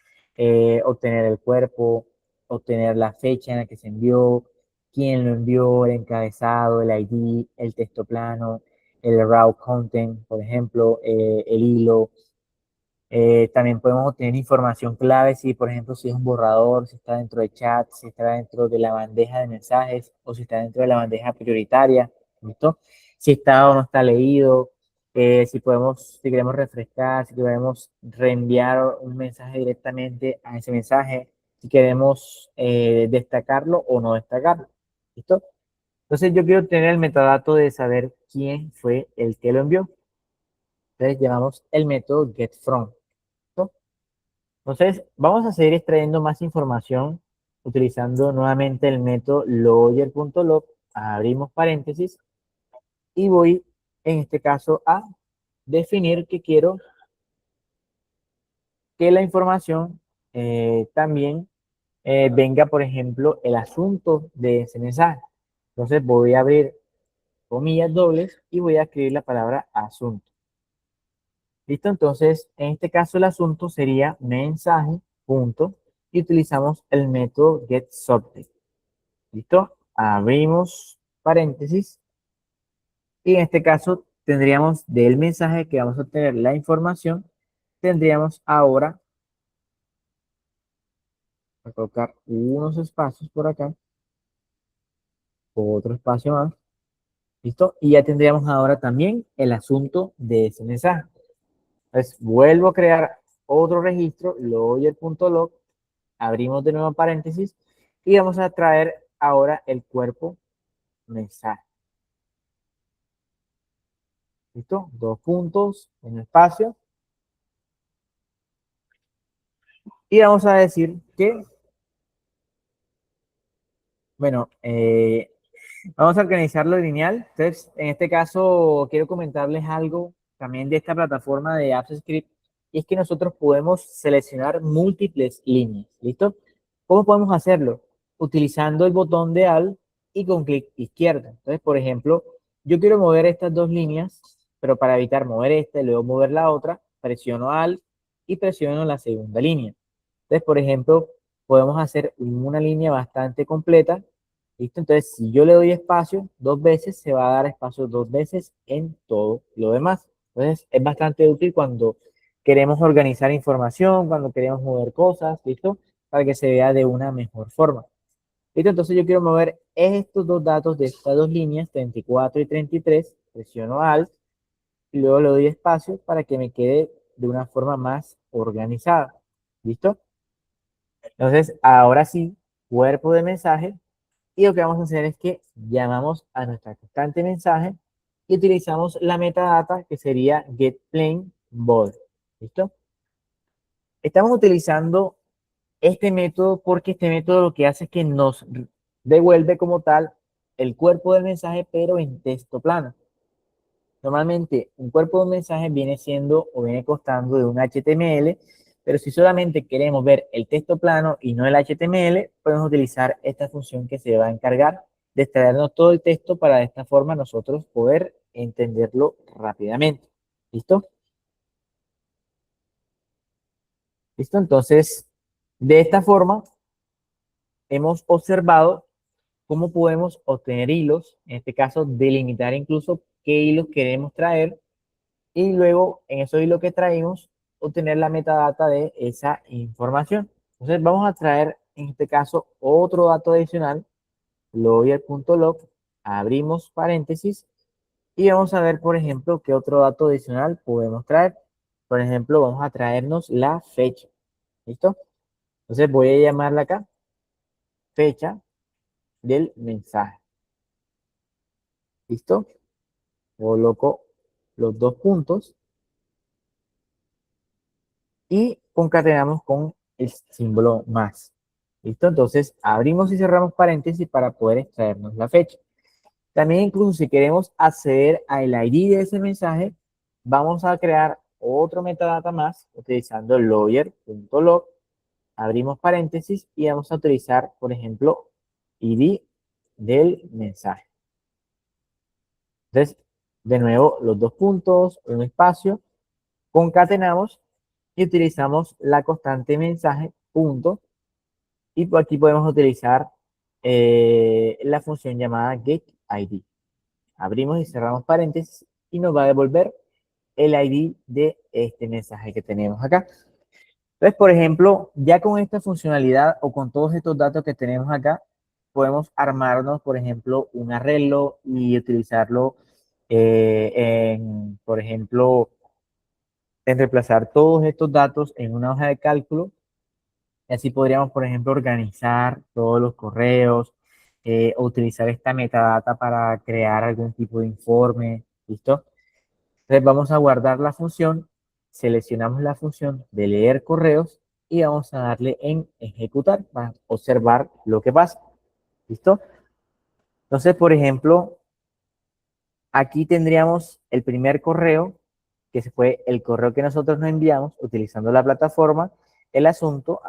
obtener el cuerpo, obtener la fecha en la que se envió, quién lo envió, el encabezado, el ID, el texto plano, el raw content, por ejemplo, el hilo. También podemos obtener información clave si, por ejemplo, si es un borrador, si está dentro de chat, si está dentro de la bandeja de mensajes o si está dentro de la bandeja prioritaria, ¿listo? Si está o no está leído, si podemos, si queremos refrescar, si queremos reenviar un mensaje directamente a ese mensaje, si queremos destacarlo o no destacarlo, ¿listo? Entonces yo quiero tener el metadato de saber quién fue el que lo envió. Entonces llamamos el método getFrom. Entonces, vamos a seguir extrayendo más información utilizando nuevamente el método lawyer.log. Abrimos paréntesis y voy, en este caso, a definir que quiero que la información también venga, por ejemplo, el asunto de ese mensaje. Entonces, voy a abrir comillas dobles y voy a escribir la palabra asunto. ¿Listo? Entonces, en este caso el asunto sería mensaje, punto, y utilizamos el método getSubject. ¿Listo? Abrimos paréntesis y en este caso tendríamos del mensaje que vamos a obtener la información, tendríamos ahora a colocar unos espacios por acá, otro espacio más, ¿listo? Y ya tendríamos ahora también el asunto de ese mensaje. Entonces, vuelvo a crear otro registro, lawyer.log, abrimos de nuevo paréntesis y vamos a traer ahora el cuerpo mensaje. ¿Listo? Dos puntos, un espacio. Y vamos a decir que, bueno, vamos a organizarlo lineal. Entonces, en este caso, quiero comentarles algo también de esta plataforma de AppScript. Y es que nosotros podemos seleccionar múltiples líneas. ¿Listo? ¿Cómo podemos hacerlo? Utilizando el botón de Alt y con clic izquierdo. Entonces, por ejemplo, yo quiero mover estas dos líneas, pero para evitar mover esta y luego mover la otra, presiono Alt y presiono la segunda línea. Entonces, por ejemplo, podemos hacer una línea bastante completa. ¿Listo? Entonces, si yo le doy espacio dos veces, se va a dar espacio dos veces en todo lo demás. Entonces, es bastante útil cuando queremos organizar información, cuando queremos mover cosas, ¿listo? Para que se vea de una mejor forma. ¿Listo? Entonces, yo quiero mover estos dos datos de estas dos líneas, 34 y 33. Presiono Alt y luego le doy espacio para que me quede de una forma más organizada. ¿Listo? Entonces, ahora sí, cuerpo de mensaje. Y lo que vamos a hacer es que llamamos a nuestra constante mensaje y utilizamos la metadata que sería getPlaneBody. ¿Listo? Estamos utilizando este método porque este método lo que hace es que nos devuelve como tal el cuerpo del mensaje, pero en texto plano. Normalmente un cuerpo de un mensaje viene siendo o viene costando de un HTML, pero si solamente queremos ver el texto plano y no el HTML, podemos utilizar esta función que se va a encargar de extraernos todo el texto para de esta forma nosotros poder entenderlo rápidamente. ¿Listo? ¿Listo? Entonces, de esta forma hemos observado cómo podemos obtener hilos, en este caso delimitar incluso qué hilos queremos traer y luego en esos hilos que traímos obtener la metadata de esa información. Entonces vamos a traer en este caso otro dato adicional, lawyer.log, abrimos paréntesis y vamos a ver, por ejemplo, qué otro dato adicional podemos traer. Por ejemplo, vamos a traernos la fecha. ¿Listo? Entonces voy a llamarla acá fecha del mensaje. ¿Listo? Coloco los dos puntos y concatenamos con el símbolo más. ¿Listo? Entonces, abrimos y cerramos paréntesis para poder extraernos la fecha. También incluso si queremos acceder al ID de ese mensaje, vamos a crear otro metadata más utilizando lawyer.log. Abrimos paréntesis y vamos a utilizar, por ejemplo, ID del mensaje. Entonces, de nuevo, los dos puntos, un espacio, concatenamos y utilizamos la constante mensaje punto y por aquí podemos utilizar la función llamada getID. Abrimos y cerramos paréntesis y nos va a devolver el ID de este mensaje que tenemos acá. Entonces, por ejemplo, ya con esta funcionalidad o con todos estos datos que tenemos acá, podemos armarnos, por ejemplo, un arreglo y utilizarlo por ejemplo, en reemplazar todos estos datos en una hoja de cálculo. Y así podríamos, por ejemplo, organizar todos los correos o utilizar esta metadata para crear algún tipo de informe. ¿Listo? Entonces vamos a guardar la función, seleccionamos la función de leer correos y vamos a darle en ejecutar para observar lo que pasa. ¿Listo? Entonces, por ejemplo, aquí tendríamos el primer correo, que fue el correo que nosotros nos enviamos utilizando la plataforma, el asunto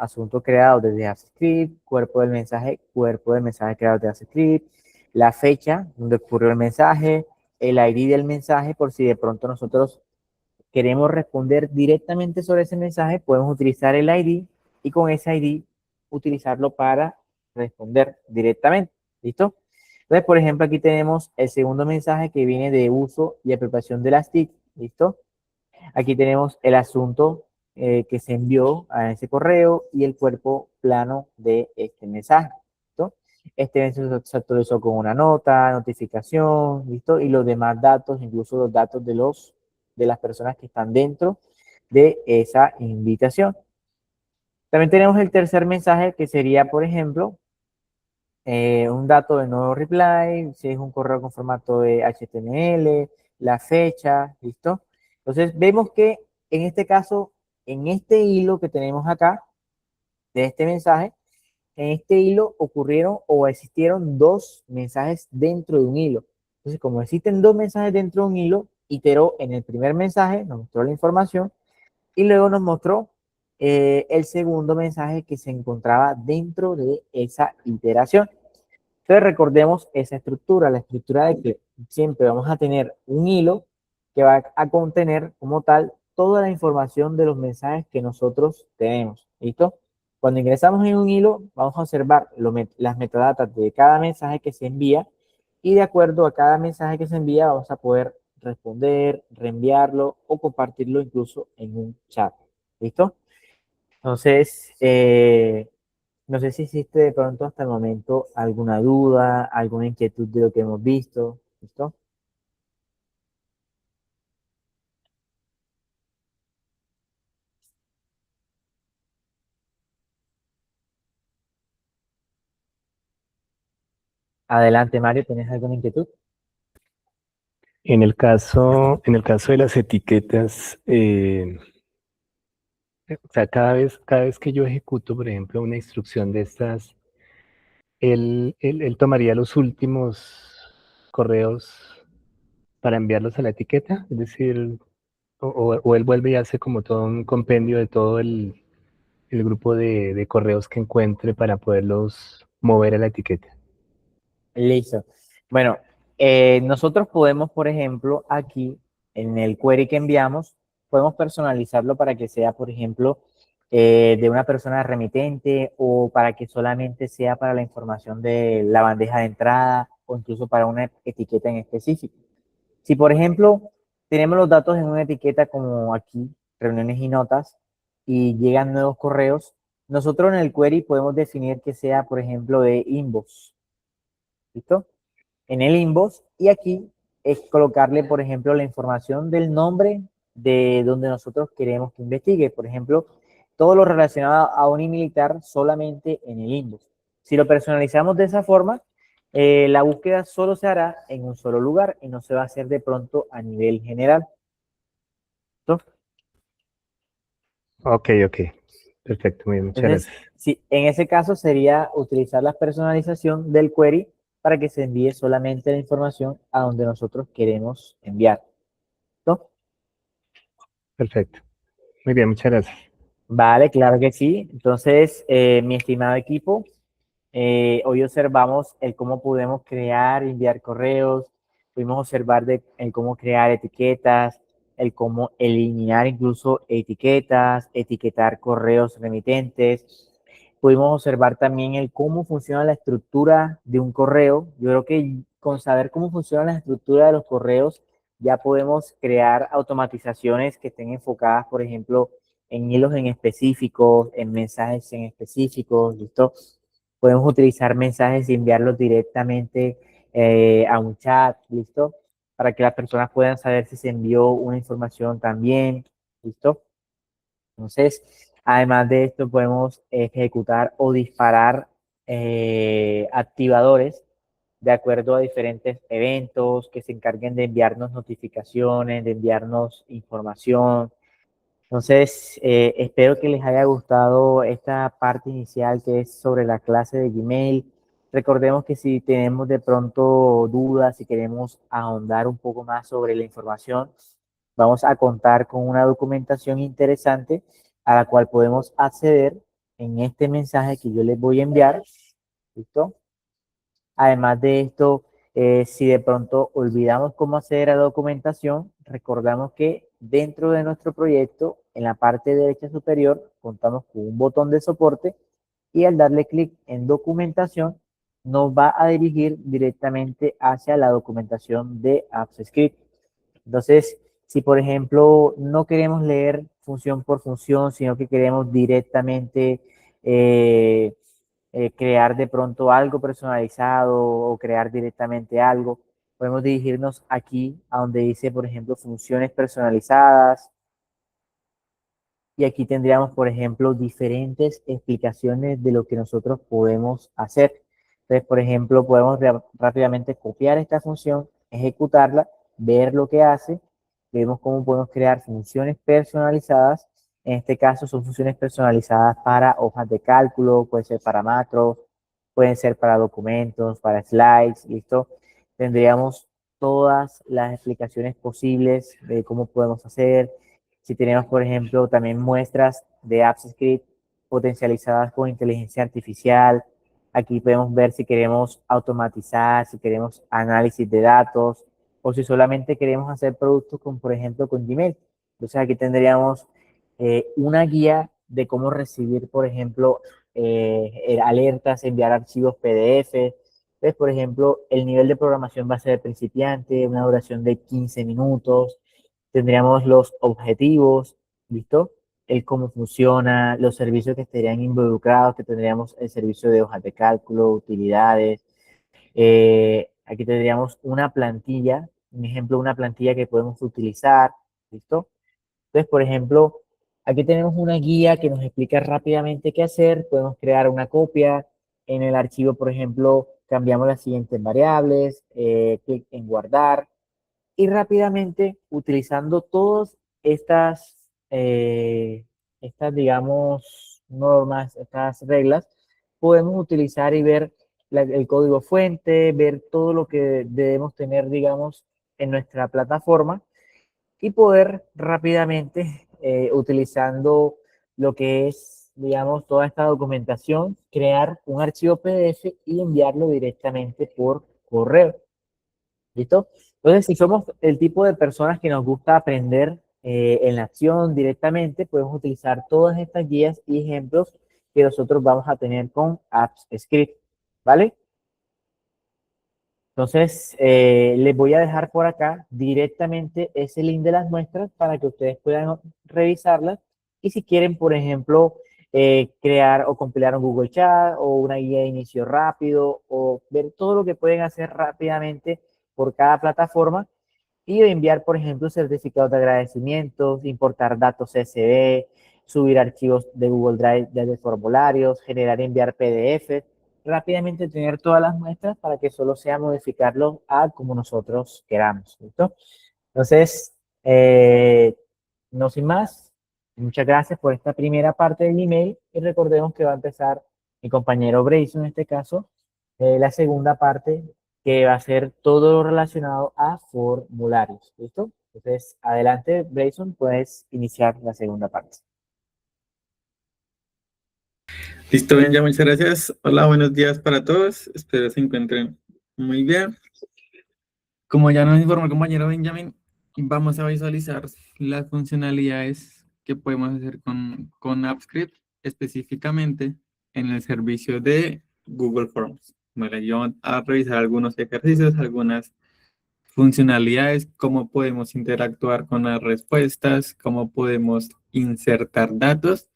creado desde JavaScript, cuerpo del mensaje creado desde JavaScript, la fecha donde ocurrió el mensaje, el ID del mensaje, por si de pronto nosotros queremos responder directamente sobre ese mensaje, podemos utilizar el ID y con ese ID utilizarlo para responder directamente. ¿Listo? Entonces, por ejemplo, aquí tenemos el segundo mensaje que viene de uso y apropiación de las TIC. ¿Listo? Aquí tenemos el asunto que se envió a ese correo y el cuerpo plano de este mensaje. ¿Listo? Este mensaje se actualizó con una nota, notificación, ¿listo? Y los demás datos, incluso los datos de las personas que están dentro de esa invitación. También tenemos el tercer mensaje que sería, por ejemplo, un dato de nuevo reply, si es un correo con formato de HTML, la fecha, ¿listo? Entonces vemos que en este caso, en este hilo que tenemos acá, de este mensaje, en este hilo ocurrieron o existieron dos mensajes dentro de un hilo. Entonces, como existen dos mensajes dentro de un hilo, iteró en el primer mensaje, nos mostró la información y luego nos mostró el segundo mensaje que se encontraba dentro de esa iteración. Entonces recordemos esa estructura, la estructura de que siempre vamos a tener un hilo que va a contener como tal toda la información de los mensajes que nosotros tenemos. ¿Listo? Cuando ingresamos en un hilo, vamos a observar las metadatas de cada mensaje que se envía y de acuerdo a cada mensaje que se envía vamos a poder responder, reenviarlo o compartirlo incluso en un chat. ¿Listo? Entonces, no sé si existe de pronto hasta el momento alguna duda, alguna inquietud de lo que hemos visto. ¿Listo? Adelante, Mario, ¿tienes alguna inquietud? En el caso de las etiquetas, o sea, cada vez que yo ejecuto, por ejemplo, una instrucción de estas, él tomaría los últimos correos para enviarlos a la etiqueta, es decir, o él vuelve y hace como todo un compendio de todo el grupo de correos que encuentre para poderlos mover a la etiqueta. Listo. Bueno, nosotros podemos, por ejemplo, aquí en el query que enviamos, podemos personalizarlo para que sea, por ejemplo, de una persona remitente o para que solamente sea para la información de la bandeja de entrada o incluso para una etiqueta en específico. Si, por ejemplo, tenemos los datos en una etiqueta como aquí, reuniones y notas, y llegan nuevos correos, nosotros en el query podemos definir que sea, por ejemplo, de inbox. ¿Listo? En el inbox y aquí es colocarle, por ejemplo, la información del nombre de donde nosotros queremos que investigue. Por ejemplo, todo lo relacionado a un militar solamente en el inbox. Si lo personalizamos de esa forma, la búsqueda solo se hará en un solo lugar y no se va a hacer de pronto a nivel general. ¿Listo? Ok, ok. Perfecto, muy bien, muchas Entonces, gracias. sí, en ese caso sería utilizar la personalización del query para que se envíe solamente la información a donde nosotros queremos enviar. ¿Listo? Perfecto. Muy bien, muchas gracias. Vale, claro que sí. Entonces, mi estimado equipo, hoy observamos el cómo podemos crear, enviar correos, pudimos observar el cómo crear etiquetas, el cómo eliminar incluso etiquetas, etiquetar correos remitentes. Pudimos observar también el cómo funciona la estructura de un correo. Yo creo que con saber cómo funciona la estructura de los correos, ya podemos crear automatizaciones que estén enfocadas, por ejemplo, en hilos en específicos, en mensajes en específicos, ¿listo? Podemos utilizar mensajes y enviarlos directamente a un chat, ¿listo? Para que las personas puedan saber si se envió una información también, ¿listo? Entonces, además de esto, podemos ejecutar o disparar activadores de acuerdo a diferentes eventos que se encarguen de enviarnos notificaciones, de enviarnos información. Entonces, espero que les haya gustado esta parte inicial que es sobre la clase de Gmail. Recordemos que si tenemos de pronto dudas, si queremos ahondar un poco más sobre la información, vamos a contar con una documentación interesante a la cual podemos acceder en este mensaje que yo les voy a enviar. ¿Listo? Además de esto, si de pronto olvidamos cómo hacer la documentación, recordamos que dentro de nuestro proyecto, en la parte derecha superior, contamos con un botón de soporte y al darle clic en documentación, nos va a dirigir directamente hacia la documentación de AppScript. Entonces, Si, por ejemplo, no queremos leer función por función, sino que queremos directamente eh, crear de pronto algo personalizado o crear directamente algo, podemos dirigirnos aquí a donde dice, por ejemplo, funciones personalizadas. Y aquí tendríamos, por ejemplo, diferentes explicaciones de lo que nosotros podemos hacer. Entonces, por ejemplo, podemos rápidamente copiar esta función, ejecutarla, ver lo que hace, vemos cómo podemos crear funciones personalizadas. En este caso son funciones personalizadas para hojas de cálculo, puede ser para macros, pueden ser para documentos, para slides, ¿listo? Tendríamos todas las explicaciones posibles de cómo podemos hacer. Si tenemos, por ejemplo, también muestras de apps script potencializadas con inteligencia artificial, aquí podemos ver si queremos automatizar, si queremos análisis de datos o si solamente queremos hacer productos con, por ejemplo, con Gmail. Entonces aquí tendríamos una guía de cómo recibir, por ejemplo, alertas, enviar archivos PDF. Entonces, por ejemplo, el nivel de programación va a ser principiante, una duración de 15 minutos. Tendríamos los objetivos, ¿listo? El cómo funciona, los servicios que estarían involucrados, que tendríamos el servicio de hojas de cálculo, utilidades. Aquí tendríamos una plantilla, un ejemplo, una plantilla que podemos utilizar, ¿listo? Entonces, por ejemplo, aquí tenemos una guía que nos explica rápidamente qué hacer. Podemos crear una copia. En el archivo, por ejemplo, cambiamos las siguientes variables, clic en guardar y rápidamente, utilizando todas digamos, normas, estas reglas, podemos utilizar y ver el código fuente, ver todo lo que debemos tener, digamos, en nuestra plataforma y poder rápidamente, utilizando lo que es, digamos, toda esta documentación, crear un archivo PDF y enviarlo directamente por correo. ¿Listo? Entonces, si somos el tipo de personas que nos gusta aprender en la acción directamente, podemos utilizar todas estas guías y ejemplos que nosotros vamos a tener con Apps Script, ¿vale? Entonces, les voy a dejar por acá directamente ese link de las muestras para que ustedes puedan revisarlas. Y si quieren, por ejemplo, crear o compilar un Google Chat o una guía de inicio rápido o ver todo lo que pueden hacer rápidamente por cada plataforma y enviar, por ejemplo, certificados de agradecimientos, importar datos CSV, subir archivos de Google Drive desde formularios, generar y enviar PDF, rápidamente tener todas las muestras para que solo sea modificarlo a como nosotros queramos, ¿listo? Entonces, no sin más, muchas gracias por esta primera parte del email y recordemos que va a empezar mi compañero Brayson en este caso, la segunda parte que va a ser todo lo relacionado a formularios, ¿listo? Entonces, adelante, Brayson, puedes iniciar la segunda parte. Listo, bien, ya muchas gracias. Hola, buenos días para todos. Espero se encuentren muy bien. Como ya nos informó el compañero Benjamin, vamos a visualizar las funcionalidades que podemos hacer con AppScript, específicamente en el servicio de Google Forms. Vale, yo voy a revisar algunos ejercicios, algunas funcionalidades, cómo podemos interactuar con las respuestas, cómo podemos insertar datos.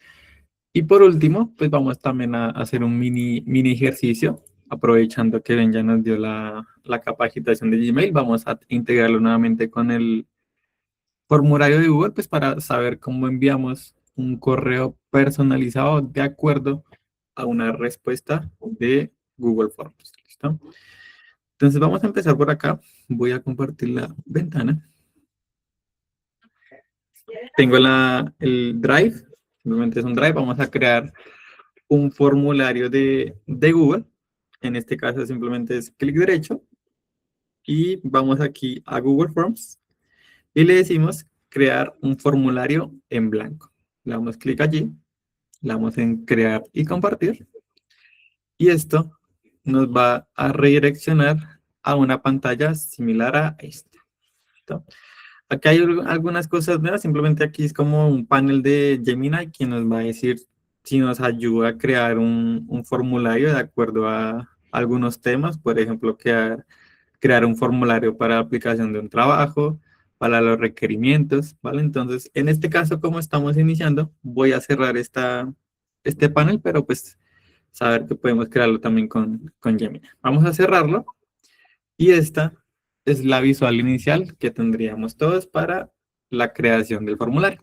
Y por último, pues vamos también a hacer un mini ejercicio, aprovechando que Ben ya nos dio la capacitación de Gmail, vamos a integrarlo nuevamente con el formulario de Google, pues para saber cómo enviamos un correo personalizado de acuerdo a una respuesta de Google Forms. ¿Listo? Entonces vamos a empezar por acá. Voy a compartir la ventana. Tengo el Drive, simplemente es un Drive, vamos a crear un formulario de Google. En este caso simplemente es clic derecho y vamos aquí a Google Forms y le decimos crear un formulario en blanco. Le damos clic allí, le damos en crear y compartir y esto nos va a redireccionar a una pantalla similar a esta. ¿Listo? Aquí hay algunas cosas nuevas, simplemente aquí es como un panel de Gemini que nos va a decir si nos ayuda a crear un formulario de acuerdo a algunos temas, por ejemplo, crear un formulario para la aplicación de un trabajo, para los requerimientos, ¿vale? Entonces, en este caso, como estamos iniciando, voy a cerrar este panel, pero pues saber que podemos crearlo también con Gemini. Vamos a cerrarlo y esta es la visual inicial que tendríamos todos para la creación del formulario.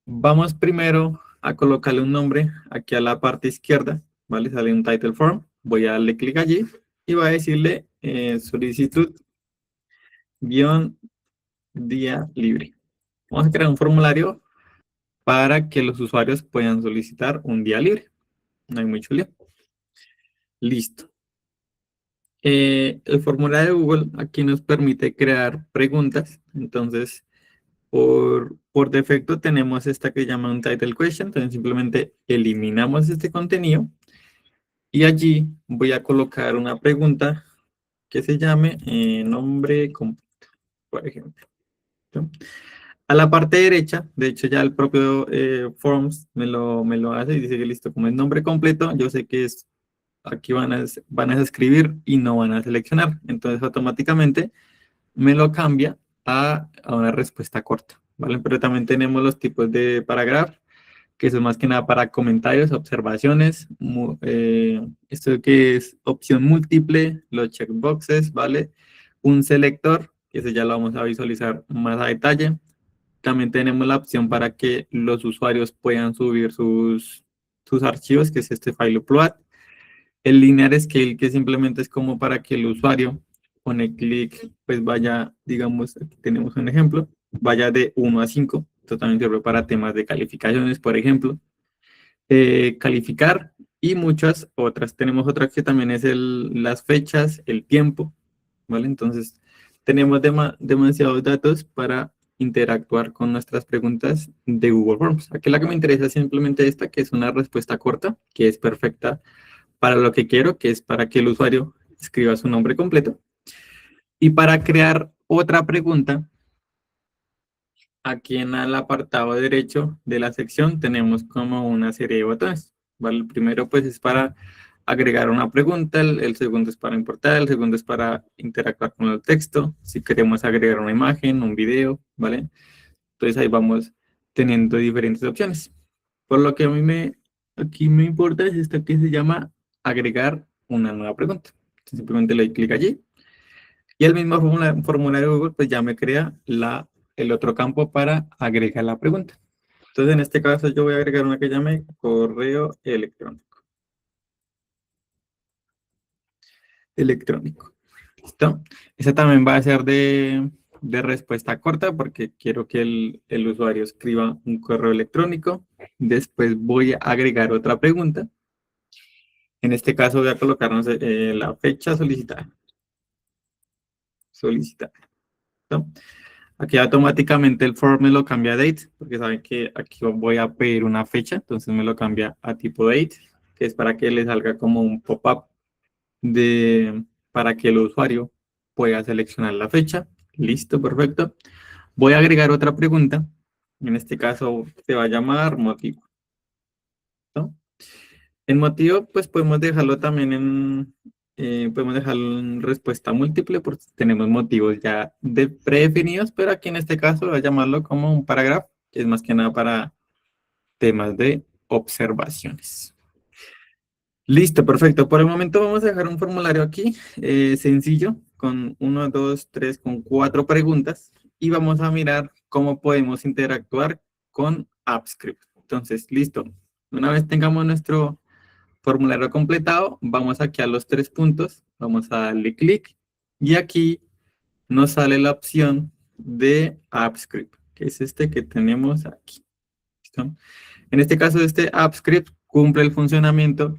Vamos primero a colocarle un nombre aquí a la parte izquierda, ¿vale? Sale un title form, voy a darle clic allí y voy a decirle solicitud guión día libre. Vamos a crear un formulario para que los usuarios puedan solicitar un día libre. No hay mucho lío. Listo. El formulario de Google aquí nos permite crear preguntas. Entonces, por defecto tenemos esta que llama un title question. Entonces, simplemente eliminamos este contenido y allí voy a colocar una pregunta que se llame nombre completo, por ejemplo. ¿Sí? A la parte derecha, de hecho ya el propio Forms me lo hace y dice que listo, como es nombre completo, yo sé que es aquí van a escribir y no van a seleccionar. Entonces automáticamente me lo cambia a una respuesta corta, ¿vale? Pero también tenemos los tipos de paragraph, que eso es más que nada para comentarios, observaciones, esto que es opción múltiple, los checkboxes, ¿vale? Un selector, que ese ya lo vamos a visualizar más a detalle. También tenemos la opción para que los usuarios puedan subir sus archivos, que es este file upload. El linear scale, que simplemente es como para que el usuario con el clic, pues vaya, digamos, aquí tenemos un ejemplo, vaya de 1 a 5. Esto también sirve para temas de calificaciones, por ejemplo. Calificar y muchas otras. Tenemos otra que también es las fechas, el tiempo, ¿vale? Entonces, tenemos demasiados datos para interactuar con nuestras preguntas de Google Forms. Aquí la que me interesa es simplemente esta, que es una respuesta corta, que es perfecta para lo que quiero, que es para que el usuario escriba su nombre completo. Y para crear otra pregunta, aquí en el apartado derecho de la sección tenemos como una serie de botones, ¿vale? El primero pues es para agregar una pregunta, el segundo es para importar, el segundo es para interactuar con el texto, si queremos agregar una imagen, un video, ¿vale? Entonces ahí vamos teniendo diferentes opciones. Por lo que a mí aquí me importa es esta que se llama agregar una nueva pregunta. Entonces, simplemente le doy clic allí y el mismo formulario de Google pues ya me crea el otro campo para agregar la pregunta. Entonces en este caso yo voy a agregar una que llame correo electrónico. ¿Listo? Esa también va a ser de respuesta corta porque quiero que el usuario escriba un correo electrónico. Después voy a agregar otra pregunta. En este caso voy a colocarnos la fecha solicitada. ¿No? Aquí automáticamente el form me lo cambia a date, porque saben que aquí voy a pedir una fecha, entonces me lo cambia a tipo date, que es para que le salga como un pop-up para que el usuario pueda seleccionar la fecha. Listo, perfecto. Voy a agregar otra pregunta. En este caso se va a llamar motivo. ¿No? En motivo, pues podemos dejarlo también podemos dejarlo en respuesta múltiple porque tenemos motivos ya predefinidos, pero aquí en este caso voy a llamarlo como un parágrafo, que es más que nada para temas de observaciones. Listo, perfecto. Por el momento vamos a dejar un formulario aquí, sencillo, con 1, 2, 3, con 4 preguntas y vamos a mirar cómo podemos interactuar con AppScript. Entonces, listo. Una vez tengamos nuestro formulario completado, vamos aquí a los 3 puntos, vamos a darle clic y aquí nos sale la opción de AppScript, que es este que tenemos aquí. ¿Listo? En este caso, este AppScript cumple el funcionamiento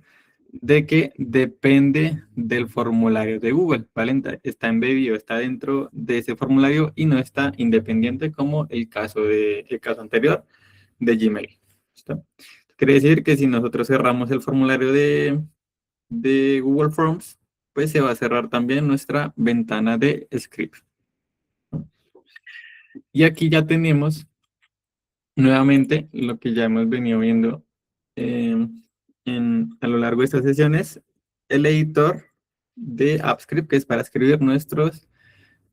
de que depende del formulario de Google, ¿vale? Está embebido, está dentro de ese formulario y no está independiente como el caso anterior de Gmail. ¿Listo? Quiere decir que si nosotros cerramos el formulario de Google Forms, pues se va a cerrar también nuestra ventana de script. Y aquí ya tenemos nuevamente lo que ya hemos venido viendo a lo largo de estas sesiones, el editor de AppScript, que es para escribir nuestros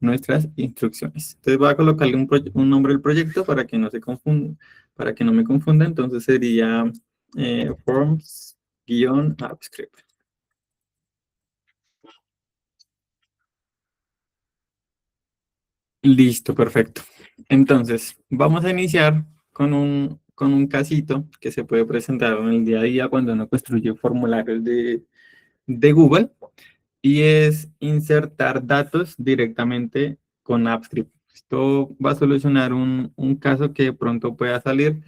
nuestras instrucciones. Entonces voy a colocarle un nombre al proyecto para que no se confunda, para que no me confunda. Entonces sería forms-AppScript. Listo, perfecto. Entonces, vamos a iniciar con un casito que se puede presentar en el día a día cuando uno construye formularios de Google, y es insertar datos directamente con AppScript. Esto va a solucionar un caso que de pronto pueda salir,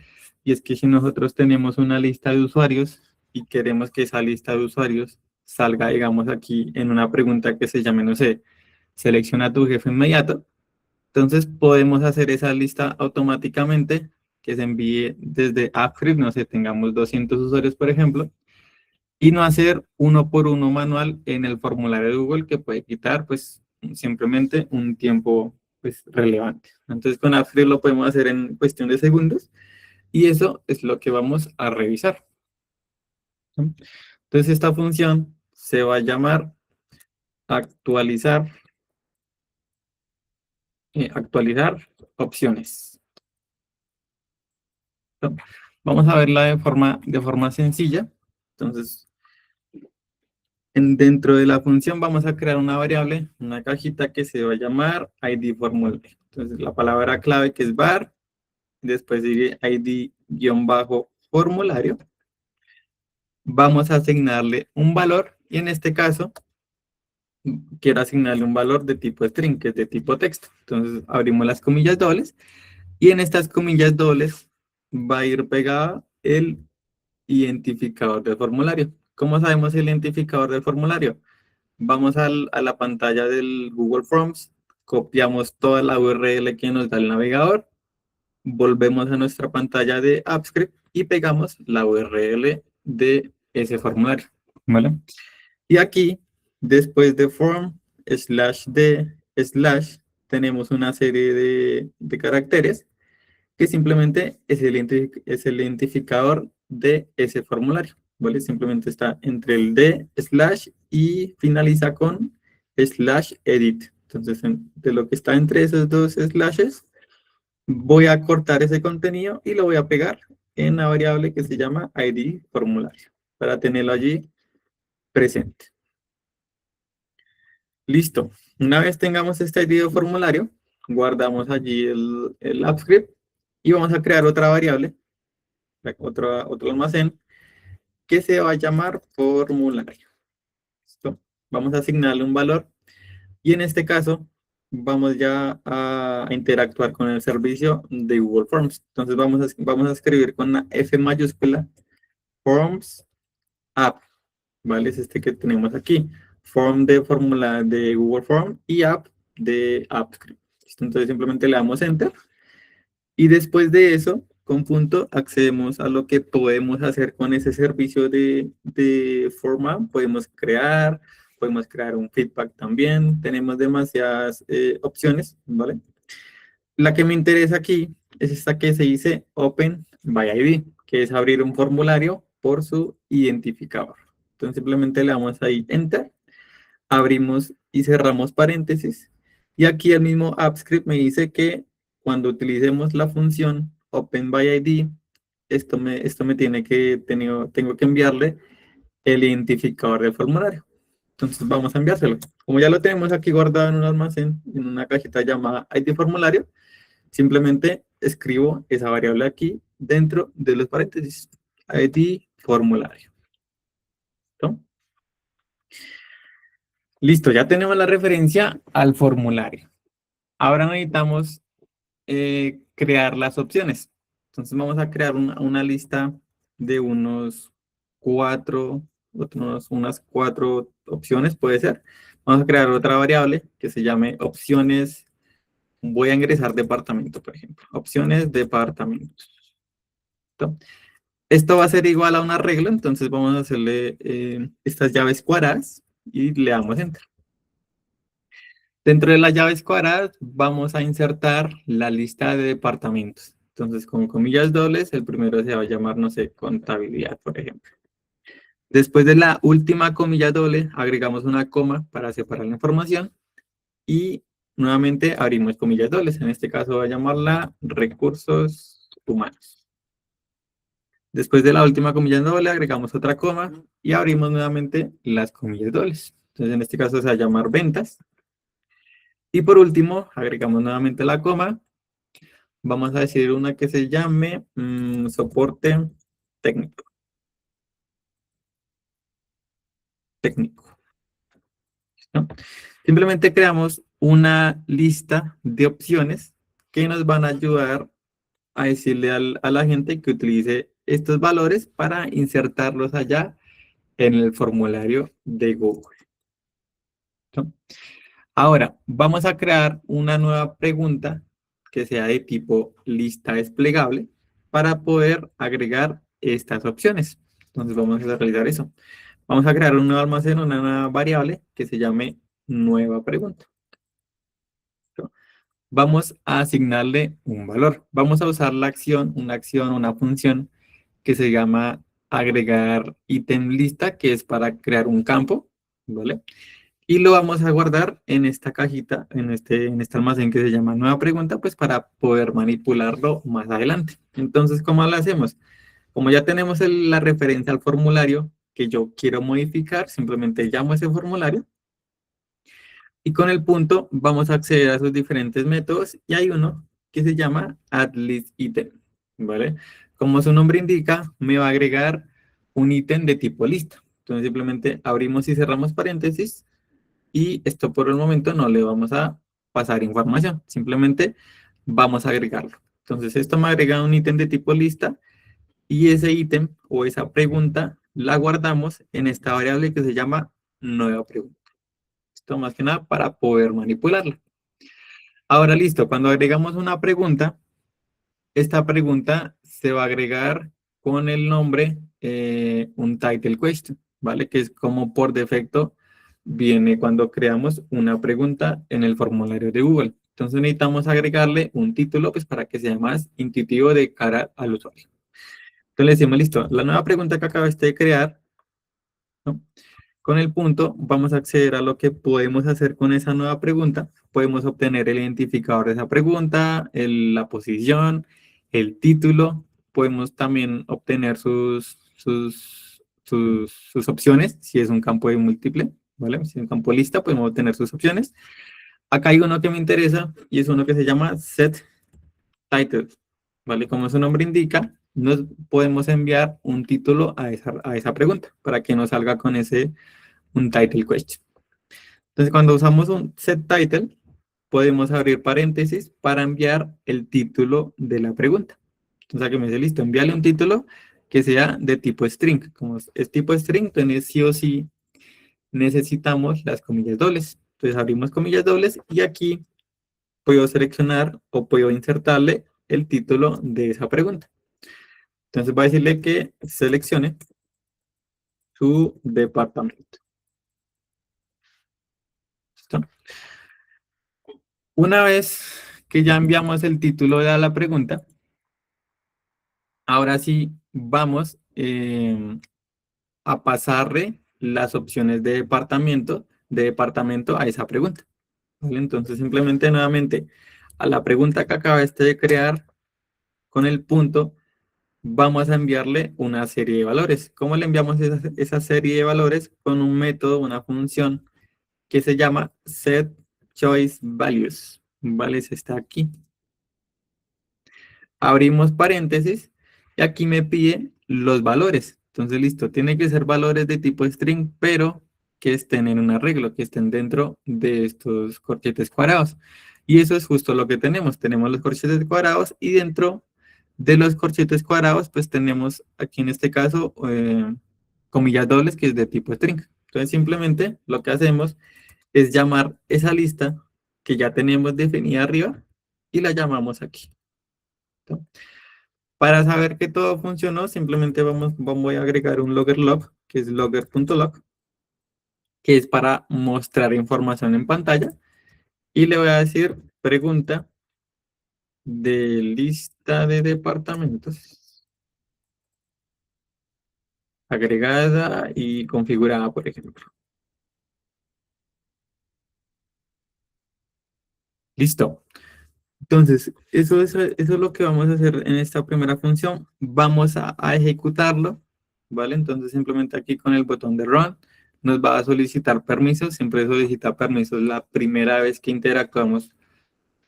y es que si nosotros tenemos una lista de usuarios y queremos que esa lista de usuarios salga, digamos, aquí en una pregunta que se llame, no sé, selecciona a tu jefe inmediato. Entonces podemos hacer esa lista automáticamente, que se envíe desde AppScript, no sé, tengamos 200 usuarios, por ejemplo, y no hacer uno por uno manual en el formulario de Google, que puede quitar, pues, simplemente un tiempo, pues, relevante. Entonces con AppScript lo podemos hacer en cuestión de segundos, y eso es lo que vamos a revisar. Entonces esta función se va a llamar actualizar opciones. Vamos a verla de forma sencilla. Entonces, dentro de la función vamos a crear una variable, una cajita que se va a llamar ID formulario. Entonces, la palabra clave que es var, después sigue ID-formulario. Vamos a asignarle un valor, y en este caso, quiero asignarle un valor de tipo string, que es de tipo texto. Entonces, abrimos las comillas dobles, y en estas comillas dobles va a ir pegada el identificador del formulario. ¿Cómo sabemos el identificador del formulario? Vamos a la pantalla del Google Forms, copiamos toda la URL que nos da el navegador, volvemos a nuestra pantalla de AppScript y pegamos la URL de ese formulario, ¿vale? Y aquí, después de form /d/ tenemos una serie de caracteres que simplemente es el identificador de ese formulario, ¿vale? Simplemente está entre el d/ y finaliza con /edit. Entonces, de lo que está entre esos dos slashes, voy a cortar ese contenido y lo voy a pegar en la variable que se llama ID formulario, para tenerlo allí presente. Listo. Una vez tengamos este ID formulario, guardamos allí el AppScript y vamos a crear otra variable, otro almacén, que se va a llamar formulario. ¿Listo? Vamos a asignarle un valor, y en este caso vamos ya a interactuar con el servicio de Google Forms. Entonces vamos a escribir con una F mayúscula Forms App, ¿vale? Es este que tenemos aquí. Form de fórmula de Google Form y App de AppScript. Entonces simplemente le damos Enter. Y después de eso, con punto, accedemos a lo que podemos hacer con ese servicio de forma. Podemos crear un feedback también. Tenemos demasiadas opciones, ¿vale? La que me interesa aquí es esta que se dice Open by ID, que es abrir un formulario por su identificador. Entonces simplemente le damos ahí Enter, abrimos y cerramos paréntesis. Y aquí el mismo AppScript me dice que cuando utilicemos la función OpenById, esto me tengo que enviarle el identificador del formulario. Entonces vamos a enviárselo. Como ya lo tenemos aquí guardado en un almacén, en una cajita llamada ID formulario, simplemente escribo esa variable aquí dentro de los paréntesis, ID formulario. ¿Listo? Listo, ya tenemos la referencia al formulario. Ahora necesitamos crear las opciones. Entonces vamos a crear una lista de unas cuatro opciones, puede ser. Vamos a crear otra variable que se llame opciones. Voy a ingresar departamento, por ejemplo. Opciones departamento. ¿Listo? Esto va a ser igual a un arreglo, entonces vamos a hacerle estas llaves cuadradas y le damos Enter. Dentro de las llaves cuadradas vamos a insertar la lista de departamentos. Entonces, con comillas dobles, el primero se va a llamar, no sé, contabilidad, por ejemplo. Después de la última comilla doble, agregamos una coma para separar la información. Y nuevamente abrimos comillas dobles. En este caso voy a llamarla recursos humanos. Después de la última comilla doble agregamos otra coma y abrimos nuevamente las comillas dobles. Entonces en este caso se va a llamar ventas. Y por último agregamos nuevamente la coma. Vamos a decir una que se llame soporte técnico. ¿No? Simplemente creamos una lista de opciones que nos van a ayudar a decirle a la gente que utilice estos valores para insertarlos allá en el formulario de Google. ¿No? Ahora, vamos a crear una nueva pregunta que sea de tipo lista desplegable para poder agregar estas opciones. Entonces vamos a realizar eso. Vamos a crear un nuevo almacén, una nueva variable que se llame nueva pregunta. Vamos a asignarle un valor. Vamos a usar la acción, una función que se llama agregar ítem lista, que es para crear un campo, ¿vale? Y lo vamos a guardar en esta cajita, en este almacén que se llama nueva pregunta, pues para poder manipularlo más adelante. Entonces, ¿cómo lo hacemos? Como ya tenemos la referencia al formulario que yo quiero modificar, simplemente llamo ese formulario y con el punto vamos a acceder a sus diferentes métodos y hay uno que se llama addListItem, ¿vale? Como su nombre indica, me va a agregar un ítem de tipo lista. Entonces simplemente abrimos y cerramos paréntesis y esto por el momento no le vamos a pasar información, simplemente vamos a agregarlo. Entonces esto me agrega un ítem de tipo lista y ese ítem o esa pregunta la guardamos en esta variable que se llama nueva pregunta. Esto más que nada para poder manipularla. Ahora listo, cuando agregamos una pregunta, esta pregunta se va a agregar con el nombre un title question, ¿vale? Que es como por defecto viene cuando creamos una pregunta en el formulario de Google. Entonces necesitamos agregarle un título pues para que sea más intuitivo de cara al usuario. Entonces le decimos, listo, la nueva pregunta que acabaste de crear, ¿no? Con el punto vamos a acceder a lo que podemos hacer con esa nueva pregunta. Podemos obtener el identificador de esa pregunta, la posición, el título. Podemos también obtener sus opciones, si es un campo de múltiple, ¿vale? Si es un campo lista, podemos obtener sus opciones. Acá hay uno que me interesa y es uno que se llama set title, ¿vale? Como su nombre indica, nos podemos enviar un título a esa pregunta para que nos salga con un title question. Entonces, cuando usamos un set title, podemos abrir paréntesis para enviar el título de la pregunta. Entonces, aquí me dice, listo, envíale un título que sea de tipo string. Como es tipo string, entonces sí o sí necesitamos las comillas dobles. Entonces, abrimos comillas dobles y aquí puedo seleccionar o puedo insertarle el título de esa pregunta. Entonces, voy a decirle que seleccione su departamento. ¿Listo? Una vez que ya enviamos el título de la pregunta, ahora sí vamos a pasarle las opciones de departamento a esa pregunta. ¿Vale? Entonces simplemente nuevamente a la pregunta que acabaste de crear con el punto, vamos a enviarle una serie de valores. ¿Cómo le enviamos esa serie de valores? Con un método, una función que se llama setChoiceValues. ¿Vale? Está aquí. Abrimos paréntesis y aquí me pide los valores. Entonces, listo, tiene que ser valores de tipo string, pero que estén en un arreglo, que estén dentro de estos corchetes cuadrados. Y eso es justo lo que tenemos. Tenemos los corchetes cuadrados y dentro de los corchetes cuadrados, pues tenemos aquí en este caso comillas dobles, que es de tipo string. Entonces, simplemente lo que hacemos es llamar esa lista que ya tenemos definida arriba y la llamamos aquí. ¿No? Para saber que todo funcionó, simplemente voy a agregar un logger log, que es logger.log, que es para mostrar información en pantalla. Y le voy a decir pregunta de lista de departamentos agregada y configurada, por ejemplo. Listo. Entonces, eso es lo que vamos a hacer en esta primera función. Vamos a ejecutarlo, ¿vale? Entonces, simplemente aquí con el botón de Run nos va a solicitar permisos. Siempre solicita permisos la primera vez que interactuamos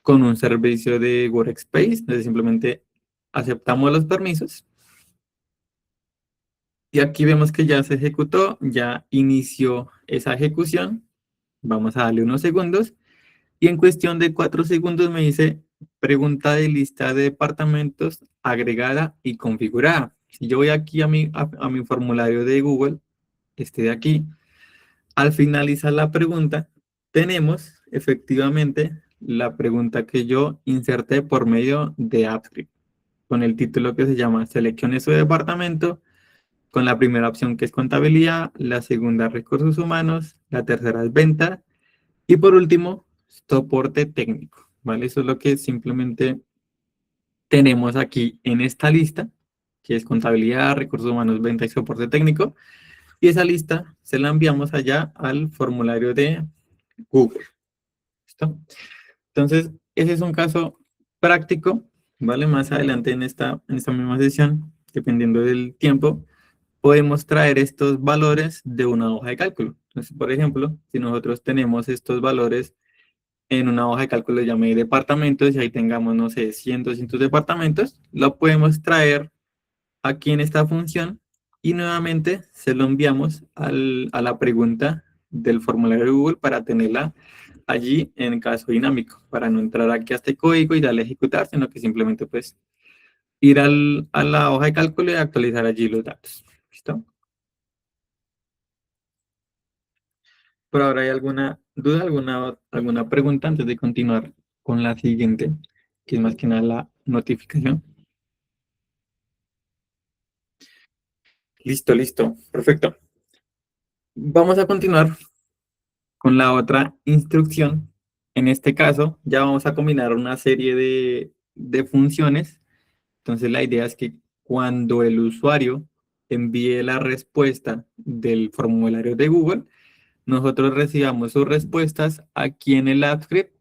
con un servicio de Workspace. Entonces, simplemente aceptamos los permisos. Y aquí vemos que ya se ejecutó, ya inició esa ejecución. Vamos a darle unos segundos. Y en cuestión de 4 segundos me dice pregunta de lista de departamentos agregada y configurada. Si yo voy aquí a mi formulario de Google, este de aquí, al finalizar la pregunta, tenemos efectivamente la pregunta que yo inserté por medio de AppScript, con el título que se llama Seleccione su departamento, con la primera opción que es contabilidad, la segunda recursos humanos, la tercera es venta y por último, soporte técnico, ¿vale? Eso es lo que simplemente tenemos aquí en esta lista, que es contabilidad, recursos humanos, venta y soporte técnico. Y esa lista se la enviamos allá al formulario de Google. ¿Listo? Entonces, ese es un caso práctico, ¿vale? Más adelante en esta misma sesión, dependiendo del tiempo, podemos traer estos valores de una hoja de cálculo. Entonces, por ejemplo, si nosotros tenemos estos valores en una hoja de cálculo, llame departamentos, y ahí tengamos, no sé, 100, 200 departamentos, lo podemos traer aquí en esta función y nuevamente se lo enviamos a la pregunta del formulario de Google para tenerla allí en caso dinámico, para no entrar aquí a este código y darle a ejecutar, sino que simplemente pues ir a la hoja de cálculo y actualizar allí los datos. ¿Listo? Por ahora, ¿hay alguna duda, alguna pregunta antes de continuar con la siguiente, que es más que nada la notificación? Listo, listo. Perfecto. Vamos a continuar con la otra instrucción. En este caso, ya vamos a combinar una serie de funciones. Entonces, la idea es que cuando el usuario envíe la respuesta del formulario de Google, nosotros recibamos sus respuestas aquí en el AppScript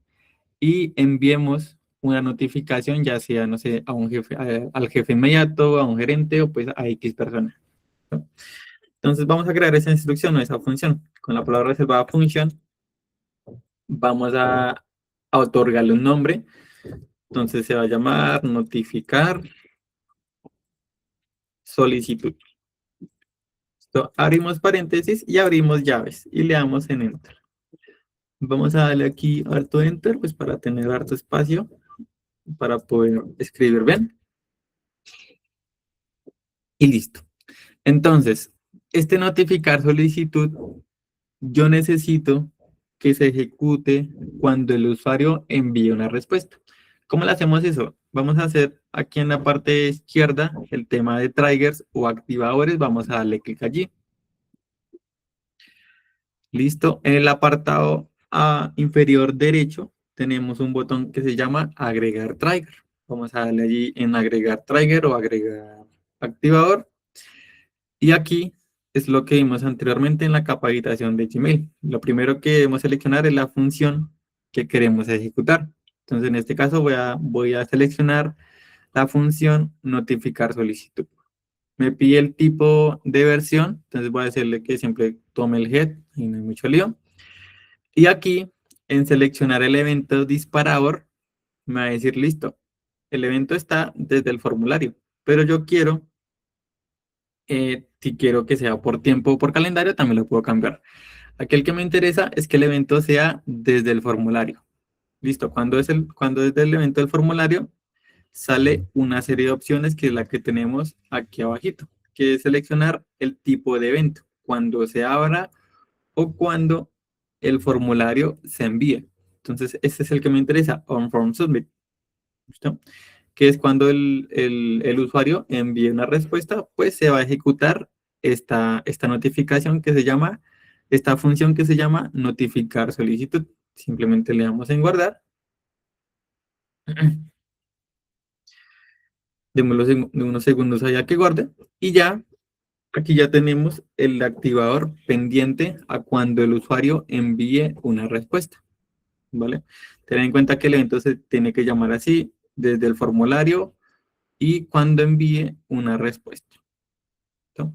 y enviemos una notificación, ya sea, no sé, a un jefe, al jefe inmediato, a un gerente o pues a X persona, ¿no? Entonces vamos a crear esa instrucción o esa función. Con la palabra reservada función, vamos a otorgarle un nombre. Entonces se va a llamar notificar solicitud. Esto, abrimos paréntesis y abrimos llaves y le damos en Enter. Vamos a darle aquí harto Enter, pues para tener harto espacio para poder escribir bien. Y listo. Entonces, este notificar solicitud, yo necesito que se ejecute cuando el usuario envíe una respuesta. ¿Cómo le hacemos eso? Vamos a hacer aquí en la parte izquierda el tema de triggers o activadores. Vamos a darle clic allí. Listo. En el apartado inferior derecho tenemos un botón que se llama agregar trigger. Vamos a darle allí en agregar trigger o agregar activador. Y aquí es lo que vimos anteriormente en la capa de habitación de Gmail. Lo primero que debemos seleccionar es la función que queremos ejecutar. Entonces, en este caso voy a seleccionar la función notificar solicitud. Me pide el tipo de versión, entonces voy a decirle que siempre tome el head, y no hay mucho lío. Y aquí, en seleccionar el evento disparador, me va a decir, listo, el evento está desde el formulario, pero yo quiero si quiero que sea por tiempo o por calendario, también lo puedo cambiar. Aquí el que me interesa es que el evento sea desde el formulario. Listo, cuando es del evento del formulario, sale una serie de opciones que es la que tenemos aquí abajito, que es seleccionar el tipo de evento, cuando se abra o cuando el formulario se envíe. Entonces, este es el que me interesa, on form submit. ¿Listo? Que es cuando el usuario envíe una respuesta, pues se va a ejecutar esta notificación que se llama, esta función que se llama notificar solicitud. Simplemente le damos en guardar. Demos unos segundos allá que guarde. Y ya, aquí ya tenemos el activador pendiente a cuando el usuario envíe una respuesta. ¿vale? Ten en cuenta que el evento se tiene que llamar así desde el formulario y cuando envíe una respuesta. ¿Listo?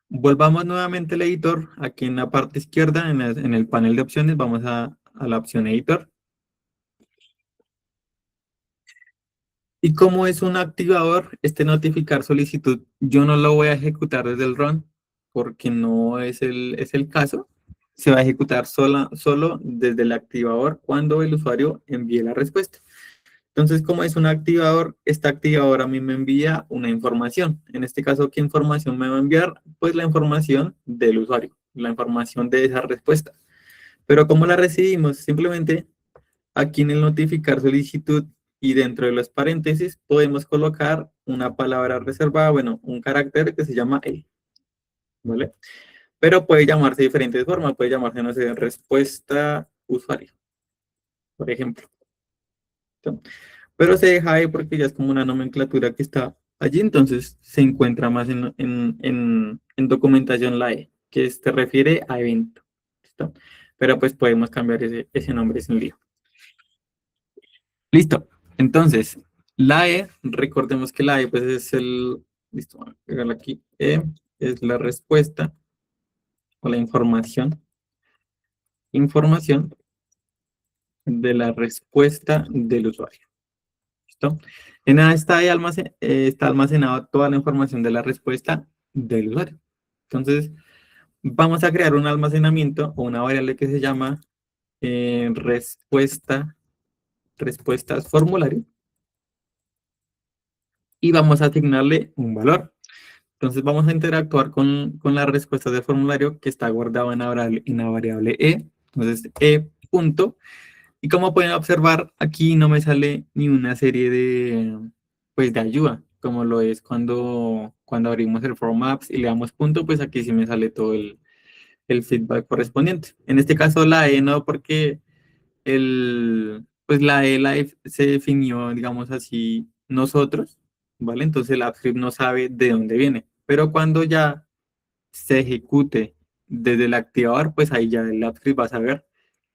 Volvamos nuevamente al editor. Aquí en la parte izquierda, en el panel de opciones, vamos a la opción editor. Y como es un activador, este notificar solicitud, yo no lo voy a ejecutar desde el run porque no es el caso. Se va a ejecutar solo desde el activador cuando el usuario envíe la respuesta. Entonces, como es un activador, este activador a mí me envía una información. En este caso, ¿qué información me va a enviar? Pues la información del usuario, la información de esa respuesta. Pero ¿cómo la recibimos? Simplemente aquí en el notificar solicitud y dentro de los paréntesis podemos colocar una palabra reservada, bueno, un carácter que se llama el, ¿vale? Pero puede llamarse de diferentes formas, puede llamarse, no sé, respuesta usuario, por ejemplo. ¿Sí? Pero se deja ahí porque ya es como una nomenclatura que está allí, entonces se encuentra más en documentación LAE, que se refiere a evento. ¿Listo? Pero pues podemos cambiar ese nombre sin lío. Listo. Entonces, la E, recordemos que la E pues es listo, voy a pegarla aquí, E es la respuesta o la información de la respuesta del usuario. ¿Listo? En A está, ahí está almacenada toda la información de la respuesta del usuario. Entonces, vamos a crear un almacenamiento o una variable que se llama respuestas formulario y vamos a asignarle un valor. Entonces vamos a interactuar con las respuestas del formulario que está guardado en la variable E. Entonces E punto. Y como pueden observar, aquí no me sale ni una serie de ayuda, como lo es cuando abrimos el form apps y le damos punto, pues aquí sí me sale todo el feedback correspondiente. En este caso la E no, porque pues la E se definió, digamos así, nosotros, ¿vale? Entonces el AppScript no sabe de dónde viene. Pero cuando ya se ejecute desde el activador, pues ahí ya el AppScript va a saber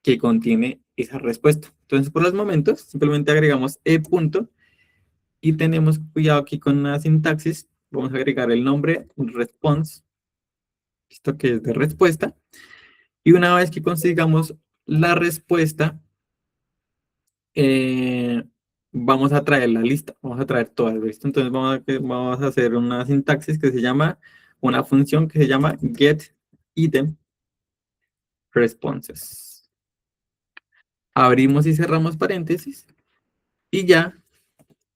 que contiene esa respuesta. Entonces, por los momentos, simplemente agregamos e punto y tenemos cuidado aquí con la sintaxis. Vamos a agregar el nombre response, esto que es de respuesta. Y una vez que consigamos la respuesta, vamos a traer la lista, vamos a traer todas, ¿listo? Entonces vamos a hacer una sintaxis que se llama, una función que se llama getItem responses. Abrimos y cerramos paréntesis y ya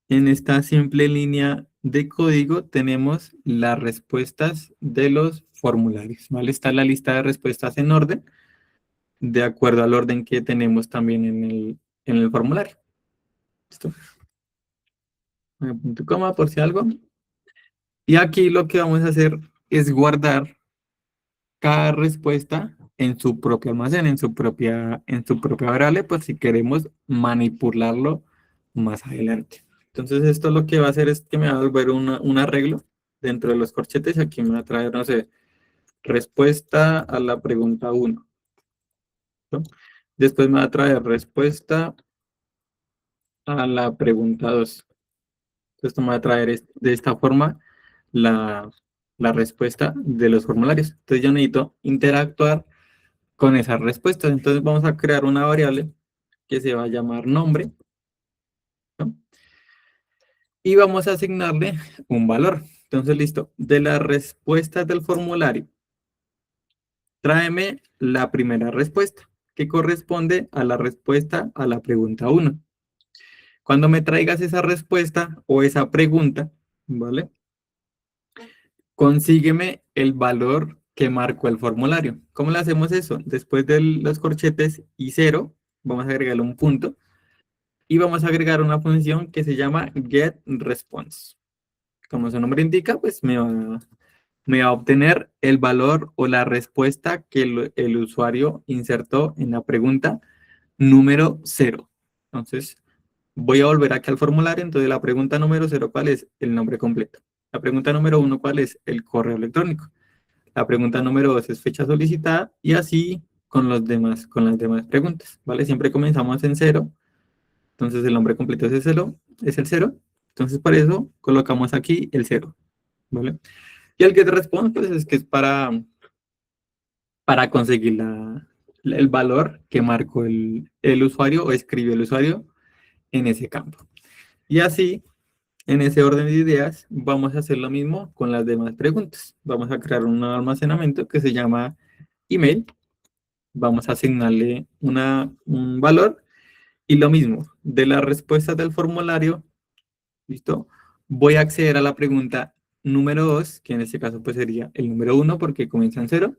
en esta simple línea de código tenemos las respuestas de los formularios, ¿vale? Está la lista de respuestas en orden, de acuerdo al orden que tenemos también en el formulario. ¿Listo? Punto coma por si algo. Y aquí lo que vamos a hacer es guardar cada respuesta en su propio almacén, en su propia variable, por si queremos manipularlo más adelante. Entonces esto lo que va a hacer es que me va a volver un arreglo dentro de los corchetes. Aquí me va a traer, no sé, respuesta a la pregunta 1. ¿No? Después me va a traer respuesta a la pregunta 2. Esto me va a traer de esta forma la respuesta de los formularios. Entonces yo necesito interactuar con esas respuestas. Entonces vamos a crear una variable que se va a llamar nombre, ¿no? Y vamos a asignarle un valor. Entonces, listo. De las respuestas del formulario, tráeme la primera respuesta, que corresponde a la respuesta a la pregunta 1. Cuando me traigas esa respuesta o esa pregunta, ¿vale? Consígueme el valor que marcó el formulario. ¿Cómo le hacemos eso? Después de los corchetes y 0, vamos a agregarle un punto y vamos a agregar una función que se llama getResponse. Como su nombre indica, pues me va a obtener el valor o la respuesta que el usuario insertó en la pregunta número 0. Entonces, voy a volver aquí al formulario. Entonces, la pregunta número 0, ¿cuál es? El nombre completo. La pregunta número 1, ¿cuál es? El correo electrónico. La pregunta número 2 es fecha solicitada y así con las demás preguntas, ¿vale? Siempre comenzamos en 0, entonces el nombre completo es el 0, entonces para eso colocamos aquí el 0, ¿vale? Y el getResponse, pues es que es para conseguir el valor que marcó el usuario o escribió el usuario en ese campo. Y así, en ese orden de ideas, vamos a hacer lo mismo con las demás preguntas. Vamos a crear un almacenamiento que se llama email. Vamos a asignarle un valor y lo mismo, de las respuestas del formulario, ¿listo? Voy a acceder a la pregunta número 2, que en este caso pues sería el número 1 porque comienza en 0.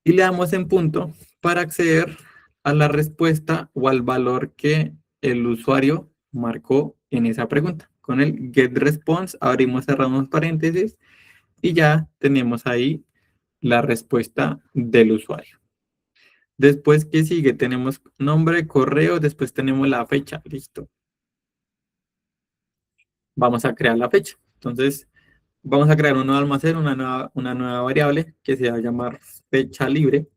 Y le damos en punto para acceder a la respuesta o al valor que el usuario marcó en esa pregunta. Con el getResponse abrimos, cerramos paréntesis y ya tenemos ahí la respuesta del usuario. Después, ¿qué sigue? Tenemos nombre, correo, después tenemos la fecha. Listo. Vamos a crear la fecha. Entonces, vamos a crear un nuevo almacén, una nueva variable que se va a llamar fecha libre.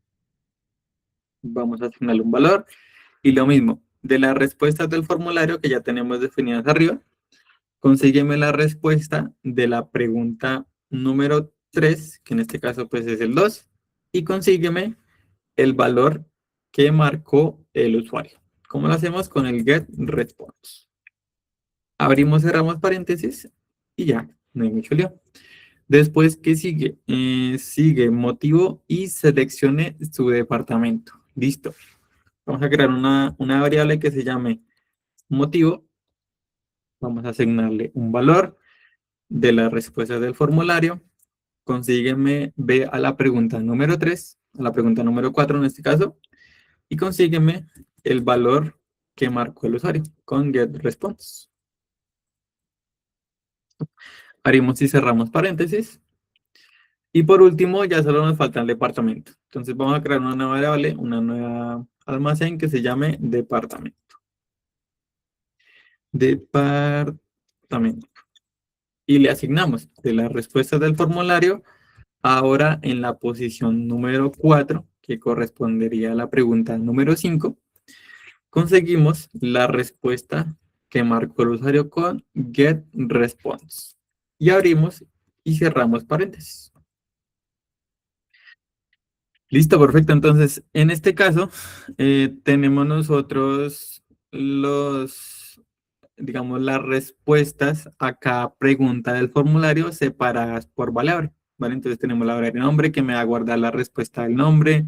Vamos a asignarle un valor. Y lo mismo, de las respuestas del formulario que ya tenemos definidas arriba, consígueme la respuesta de la pregunta número 3, que en este caso pues es el 2, y consígueme el valor que marcó el usuario. ¿Cómo lo hacemos? Con el getResponse. Abrimos, cerramos paréntesis y ya, no hay mucho lío. Después, ¿qué sigue? Sigue motivo y seleccione su departamento. Listo. Vamos a crear una variable que se llame motivo. Vamos a asignarle un valor de la respuesta del formulario. Consígueme, ve a la pregunta número 3, a la pregunta número 4 en este caso, y consígueme el valor que marcó el usuario con getResponse. Abrimos y cerramos paréntesis. Y por último, ya solo nos falta el departamento. Entonces vamos a crear una nueva variable, una nueva almacén que se llame departamento. Departamento. Y le asignamos de las respuestas del formulario, ahora en la posición número 4, que correspondería a la pregunta número 5, conseguimos la respuesta que marcó el usuario con getResponse. Y abrimos y cerramos paréntesis. Listo, perfecto. Entonces, en este caso, tenemos nosotros digamos, las respuestas a cada pregunta del formulario separadas por variable, ¿vale? Entonces tenemos la variable nombre que me va a guardar la respuesta del nombre,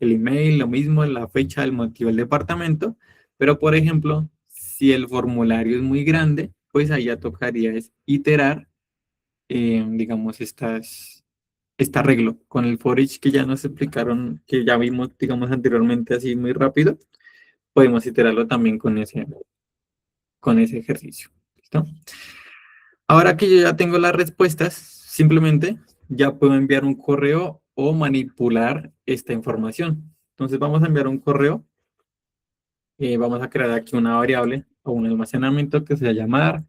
el email, lo mismo, la fecha, el motivo, el departamento. Pero, por ejemplo, si el formulario es muy grande, pues ahí ya tocaría es iterar, digamos, este arreglo con el for each que ya nos explicaron, que ya vimos, digamos, anteriormente así muy rápido. Podemos iterarlo también con ese ejercicio. ¿Listo? Ahora que yo ya tengo las respuestas, simplemente ya puedo enviar un correo o manipular esta información. Entonces vamos a enviar un correo. Vamos a crear aquí una variable o un almacenamiento que se va a llamar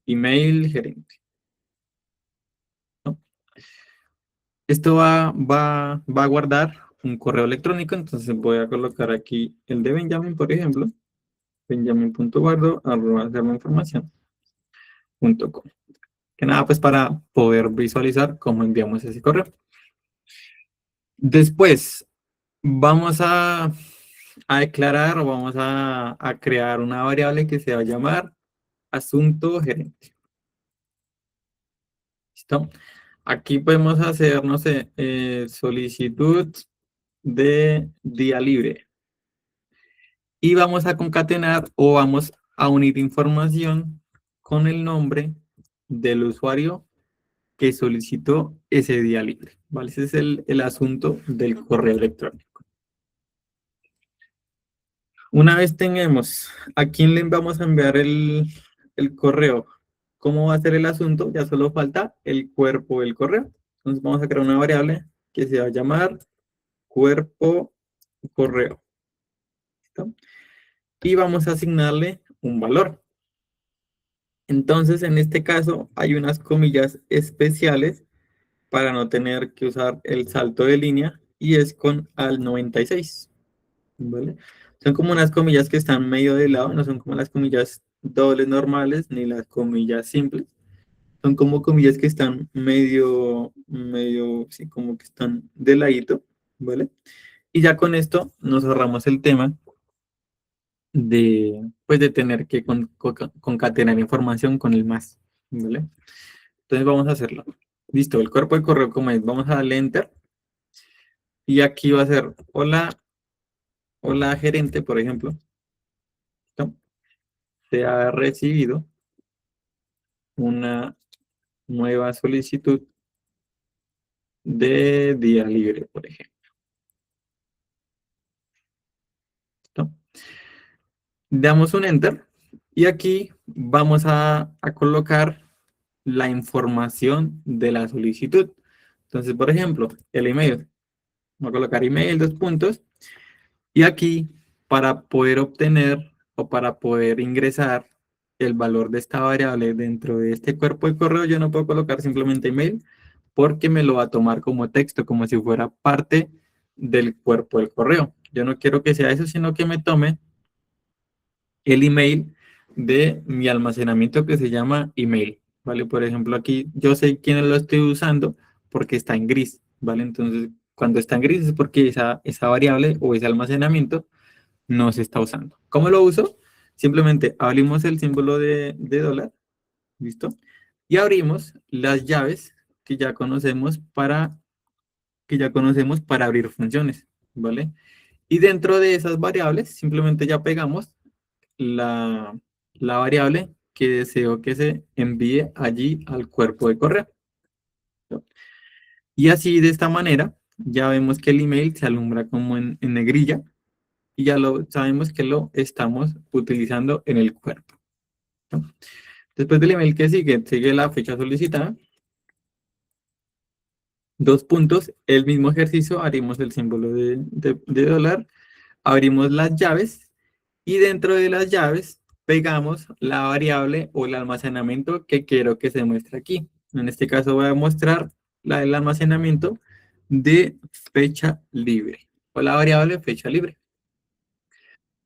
email gerente. ¿No? Esto va a guardar un correo electrónico, entonces voy a colocar aquí el de Benjamin, por ejemplo. benjamin.guardo@hacerlainformación.com. Que nada, pues para poder visualizar cómo enviamos ese correo. Después, vamos a declarar o vamos a crear una variable que se va a llamar asunto gerente. ¿Listo? Aquí podemos hacer, no sé, solicitud de día libre. Y vamos a concatenar o vamos a unir información con el nombre del usuario que solicitó ese día libre, ¿vale? Ese es el asunto del correo electrónico. Una vez tengamos a quién le vamos a enviar el correo, cómo va a ser el asunto, ya solo falta el cuerpo del correo. Entonces vamos a crear una variable que se va a llamar cuerpo correo. ¿Listo? Y vamos a asignarle un valor. Entonces, en este caso, hay unas comillas especiales para no tener que usar el salto de línea y es con al 96, ¿vale? Son como unas comillas que están medio de lado, no son como las comillas dobles normales ni las comillas simples. Son como comillas que están medio, sí, como que están de ladito, ¿vale? Y ya con esto nos ahorramos el tema pues, de tener que concatenar información con el más, ¿vale? Entonces vamos a hacerlo. Listo, el cuerpo de correo como es, vamos a darle enter y aquí va a ser hola gerente, por ejemplo. ¿No? Se ha recibido una nueva solicitud de día libre, por ejemplo. ¿No? Damos un enter y aquí vamos a colocar la información de la solicitud. Entonces, por ejemplo, el email. Voy a colocar email, dos puntos. Y aquí, para poder obtener o para poder ingresar el valor de esta variable dentro de este cuerpo de correo, yo no puedo colocar simplemente email porque me lo va a tomar como texto, como si fuera parte del cuerpo del correo. Yo no quiero que sea eso, sino que me tome el email de mi almacenamiento que se llama email, ¿vale? Por ejemplo, aquí yo sé quién lo estoy usando porque está en gris, ¿vale? Entonces, cuando está en gris es porque esa variable o ese almacenamiento no se está usando. ¿Cómo lo uso? Simplemente abrimos el símbolo de dólar, ¿listo? Y abrimos las llaves que ya conocemos para abrir funciones, ¿vale? Y dentro de esas variables simplemente ya pegamos la, la variable que deseo que se envíe allí al cuerpo de correo. ¿No? Y así de esta manera ya vemos que el email se alumbra como en negrilla y ya lo sabemos que lo estamos utilizando en el cuerpo. ¿No? Después del email que sigue la fecha solicitada. Dos puntos, el mismo ejercicio, haremos el símbolo de dólar, abrimos las llaves y dentro de las llaves pegamos la variable o el almacenamiento que quiero que se muestre aquí. En este caso voy a mostrar el almacenamiento de fecha libre o la variable fecha libre.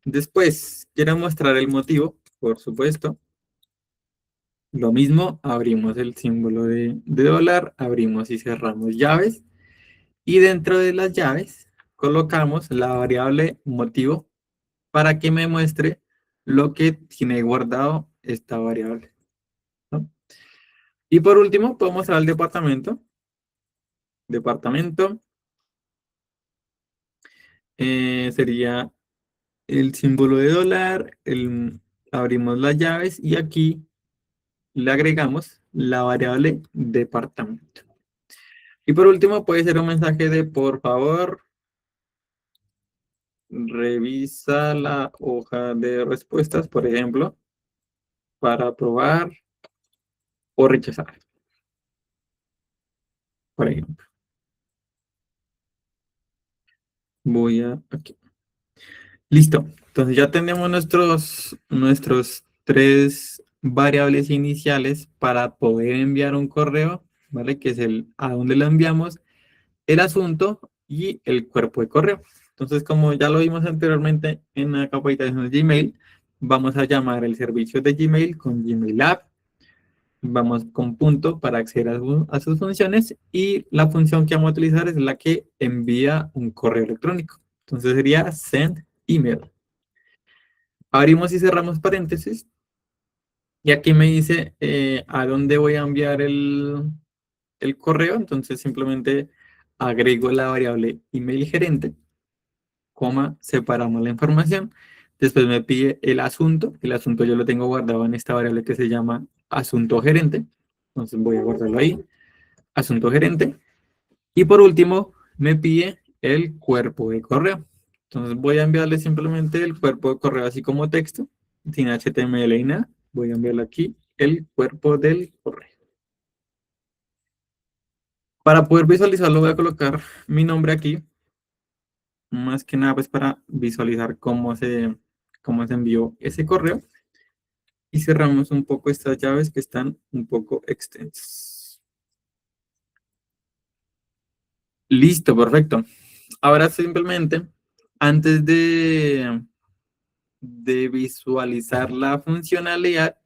Después quiero mostrar el motivo, por supuesto. Lo mismo, abrimos el símbolo de dólar, abrimos y cerramos llaves y dentro de las llaves colocamos la variable motivo para que me muestre lo que tiene guardado esta variable, ¿no? Y por último, puedo mostrar el departamento. Departamento sería el símbolo de dólar, abrimos las llaves y aquí le agregamos la variable departamento. Y por último, puede ser un mensaje de por favor, revisa la hoja de respuestas, por ejemplo, para aprobar o rechazar, por ejemplo. Voy a aquí. Listo. Entonces ya tenemos nuestros tres variables iniciales para poder enviar un correo, ¿vale? Que es el a dónde lo enviamos, el asunto y el cuerpo de correo. Entonces, como ya lo vimos anteriormente en la capacitación de Gmail, vamos a llamar el servicio de Gmail con Gmail App. Vamos con punto para acceder a sus funciones y la función que vamos a utilizar es la que envía un correo electrónico. Entonces sería send email. Abrimos y cerramos paréntesis y aquí me dice a dónde voy a enviar el correo. Entonces simplemente agrego la variable email gerente, coma, separamos la información. Después me pide el asunto yo lo tengo guardado en esta variable que se llama asunto gerente. Entonces voy a guardarlo ahí, asunto gerente. Y por último, me pide el cuerpo de correo. Entonces voy a enviarle simplemente el cuerpo de correo así como texto, sin HTML y nada. Voy a enviarle aquí el cuerpo del correo. Para poder visualizarlo voy a colocar mi nombre aquí. Más que nada pues para visualizar cómo se envió ese correo. Y cerramos un poco estas llaves que están un poco extensas. Listo, perfecto. ahora simplemente, antes de visualizar la funcionalidad,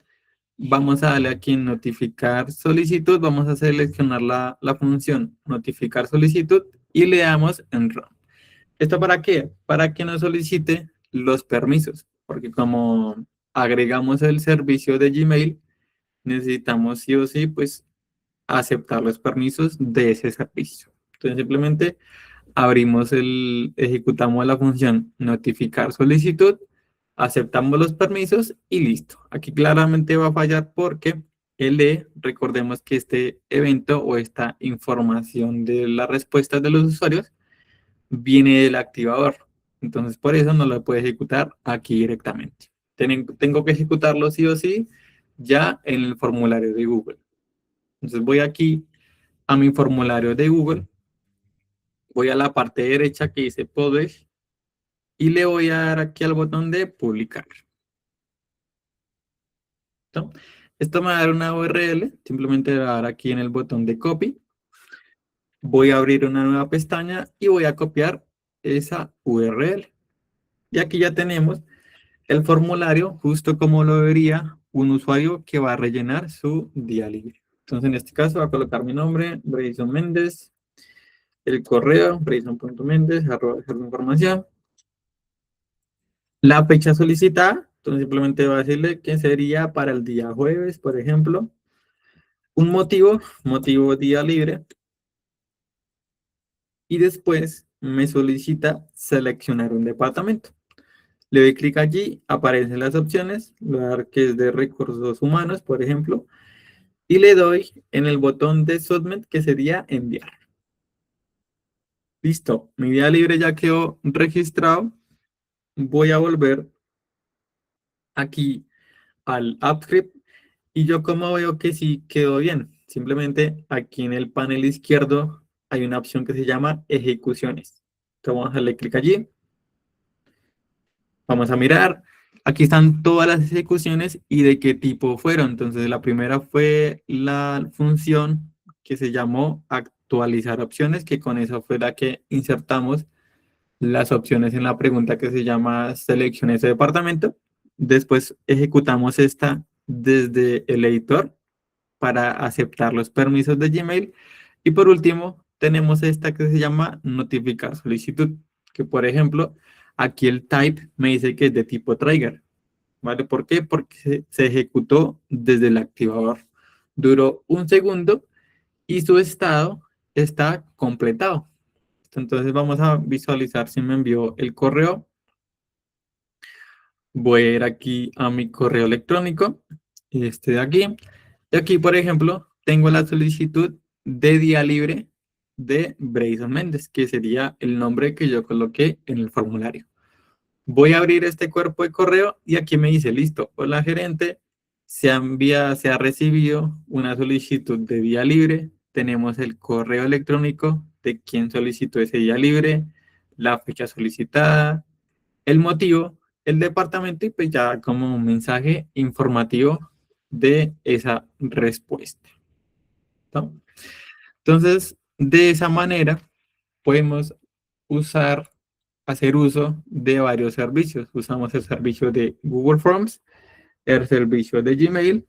vamos a darle aquí en notificar solicitud, vamos a seleccionar la función notificar solicitud y le damos en run. ¿Esto para qué? Para que nos solicite los permisos, porque como agregamos el servicio de Gmail, necesitamos sí o sí, pues, aceptar los permisos de ese servicio. Entonces, simplemente ejecutamos la función notificar solicitud, aceptamos los permisos y listo. Aquí claramente va a fallar porque recordemos que este evento o esta información de las respuestas de los usuarios viene del activador. Entonces, por eso no lo puede ejecutar aquí directamente. Tengo que ejecutarlo sí o sí ya en el formulario de Google. Entonces, voy aquí a mi formulario de Google, voy a la parte derecha que dice Publish y le voy a dar aquí al botón de publicar. ¿Listo? Esto me va a dar una URL, simplemente le voy a dar aquí en el botón de copy. Voy a abrir una nueva pestaña y voy a copiar esa URL. Y aquí ya tenemos el formulario, justo como lo vería un usuario que va a rellenar su día libre. Entonces, en este caso, voy a colocar mi nombre, Brayson Méndez, el correo, brayson.mendez, @información. La fecha solicitada, entonces simplemente va a decirle que sería para el día jueves, por ejemplo. Un motivo día libre. Y después me solicita seleccionar un departamento. Le doy clic allí, aparecen las opciones, le voy a dar que es de recursos humanos, por ejemplo, y le doy en el botón de Submit, que sería enviar. Listo, mi día libre ya quedó registrado. Voy a volver aquí al AppScript y yo como veo que sí quedó bien. Simplemente aquí en el panel izquierdo hay una opción que se llama ejecuciones. Entonces vamos a darle clic allí. Vamos a mirar. Aquí están todas las ejecuciones y de qué tipo fueron. Entonces, la primera fue la función que se llamó actualizar opciones, que con esa fue la que insertamos las opciones en la pregunta que se llama seleccione ese departamento. Después ejecutamos esta desde el editor para aceptar los permisos de Gmail. Y por último, tenemos esta que se llama notificar solicitud, que por ejemplo, aquí el type me dice que es de tipo trigger. ¿Vale? ¿Por qué? Porque se ejecutó desde el activador. Duró un segundo y su estado está completado. Entonces vamos a visualizar si me envió el correo. Voy a ir aquí a mi correo electrónico, este de aquí. Y aquí, por ejemplo, tengo la solicitud de día libre de Brayson Méndez, que sería el nombre que yo coloqué en el formulario. Voy a abrir este cuerpo de correo y aquí me dice, listo, hola gerente, se ha recibido una solicitud de día libre, tenemos el correo electrónico de quien solicitó ese día libre, la fecha solicitada, el motivo, el departamento y pues ya como un mensaje informativo de esa respuesta, ¿no? Entonces, de esa manera podemos hacer uso de varios servicios. Usamos el servicio de Google Forms, el servicio de Gmail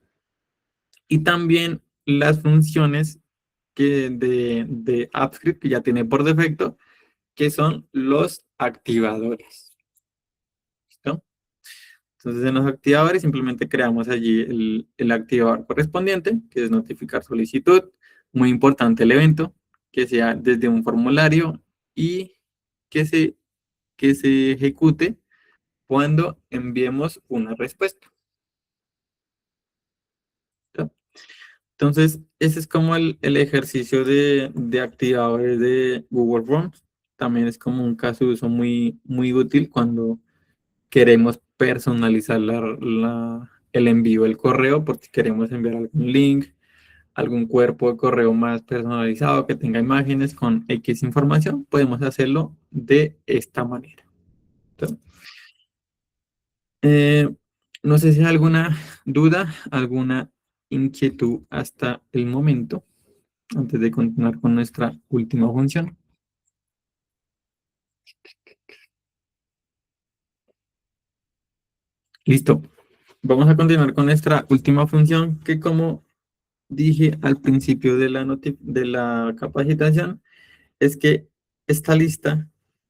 y también las funciones de AppScript que ya tiene por defecto, que son los activadores. ¿Listo? Entonces, en los activadores simplemente creamos allí el activador correspondiente, que es notificar solicitud. Muy importante el evento, que sea desde un formulario y que se ejecute cuando enviemos una respuesta. ¿Listo? Entonces, ese es como el ejercicio de activadores de Google Forms. También es como un caso de uso muy, muy útil cuando queremos personalizar el envío del correo, porque queremos enviar algún link, algún cuerpo de correo más personalizado que tenga imágenes con X información, podemos hacerlo de esta manera. Entonces, no sé si hay alguna duda, alguna inquietud hasta el momento, antes de continuar con nuestra última función. Listo. Vamos a continuar con nuestra última función que, como dije al principio de de la capacitación, es que esta lista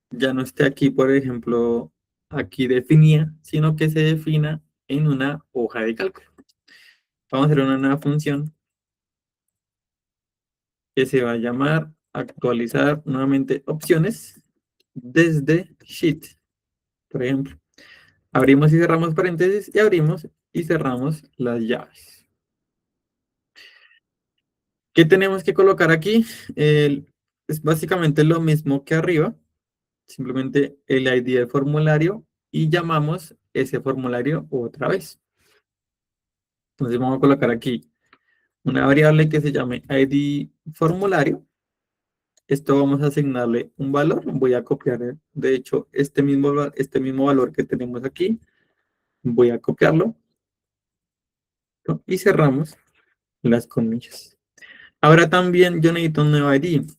ya no esté aquí, por ejemplo, aquí definida, sino que se defina en una hoja de cálculo. Vamos a hacer una nueva función que se va a llamar actualizar nuevamente opciones desde Sheet, por ejemplo. Abrimos y cerramos paréntesis y abrimos y cerramos las llaves. ¿Qué tenemos que colocar aquí? Es básicamente lo mismo que arriba, simplemente el ID del formulario y llamamos ese formulario otra vez. Entonces vamos a colocar aquí una variable que se llame ID formulario. Esto vamos a asignarle un valor. Voy a copiar, de hecho, este mismo valor que tenemos aquí. Voy a copiarlo, ¿no? Y cerramos las comillas. Ahora también yo necesito un nuevo ID,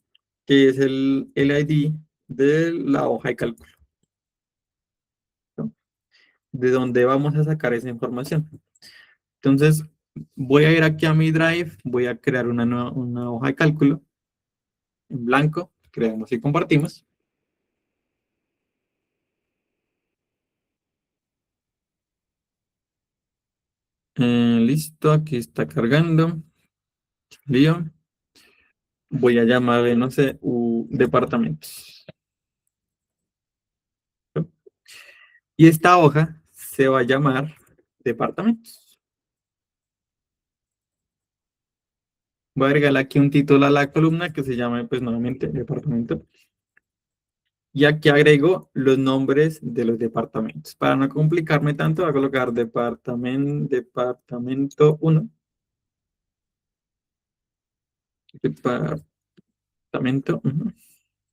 que es el ID de la hoja de cálculo, ¿no? De donde vamos a sacar esa información. Entonces, voy a ir aquí a mi Drive, voy a crear una hoja de cálculo en blanco, creamos y compartimos. Listo, aquí está cargando. Lío. Voy a llamarle, no sé, departamentos. ¿No? Y esta hoja se va a llamar departamentos. Voy a agregar aquí un título a la columna que se llama, pues, nuevamente, departamento. Y aquí agrego los nombres de los departamentos. Para no complicarme tanto, voy a colocar departamento 1. Departamento.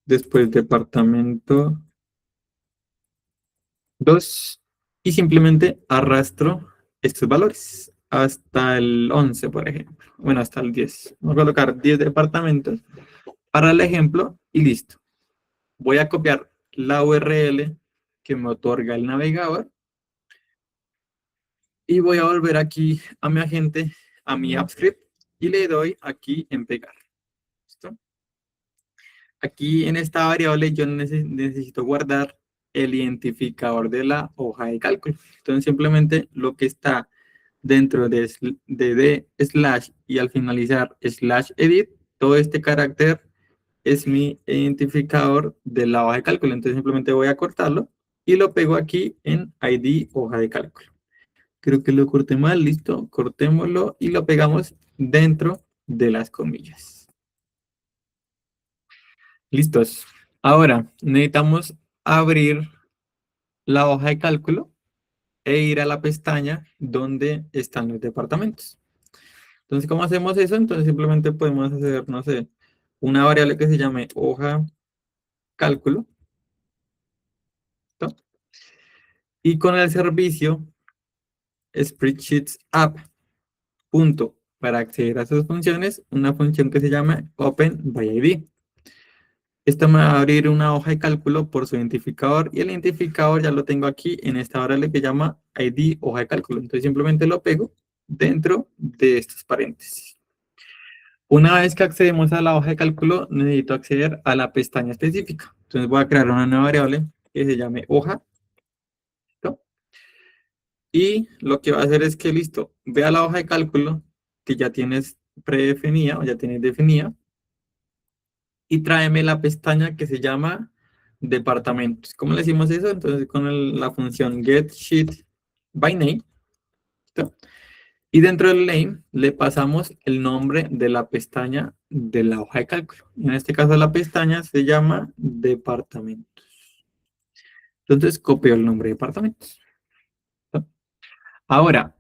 Después departamento 2. Y simplemente arrastro estos valores hasta el 11, por ejemplo. Bueno, hasta el 10. Voy a colocar 10 departamentos para el ejemplo y listo. Voy a copiar la URL que me otorga el navegador y voy a volver aquí a mi agente, a mi AppScript y le doy aquí en pegar. ¿Listo? Aquí en esta variable yo necesito guardar el identificador de la hoja de cálculo. Entonces simplemente lo que está dentro de slash y al finalizar slash edit, todo este carácter es mi identificador de la hoja de cálculo. Entonces simplemente voy a cortarlo y lo pego aquí en ID hoja de cálculo. Creo que lo corté mal, listo, cortémoslo y lo pegamos dentro de las comillas. Listos. Ahora necesitamos abrir la hoja de cálculo e ir a la pestaña donde están los departamentos. Entonces, ¿cómo hacemos eso? Entonces simplemente podemos hacer, no sé, una variable que se llame hoja cálculo. ¿No? Y con el servicio Spreadsheets App. Punto. Para acceder a sus funciones, una función que se llama Open by ID. Esto me va a abrir una hoja de cálculo por su identificador y el identificador ya lo tengo aquí en esta variable que llama ID hoja de cálculo. Entonces simplemente lo pego dentro de estos paréntesis. Una vez que accedemos a la hoja de cálculo, necesito acceder a la pestaña específica. Entonces voy a crear una nueva variable que se llame hoja. ¿Listo? Y lo que va a hacer es que, listo, ve a la hoja de cálculo que ya tienes predefinida o ya tienes definida y tráeme la pestaña que se llama departamentos. ¿Cómo le decimos eso? Entonces con la función getSheetByName. ¿Listo? Y dentro del name le pasamos el nombre de la pestaña de la hoja de cálculo. En este caso la pestaña se llama departamentos. Entonces copio el nombre de departamentos. ¿Listo? Ahora,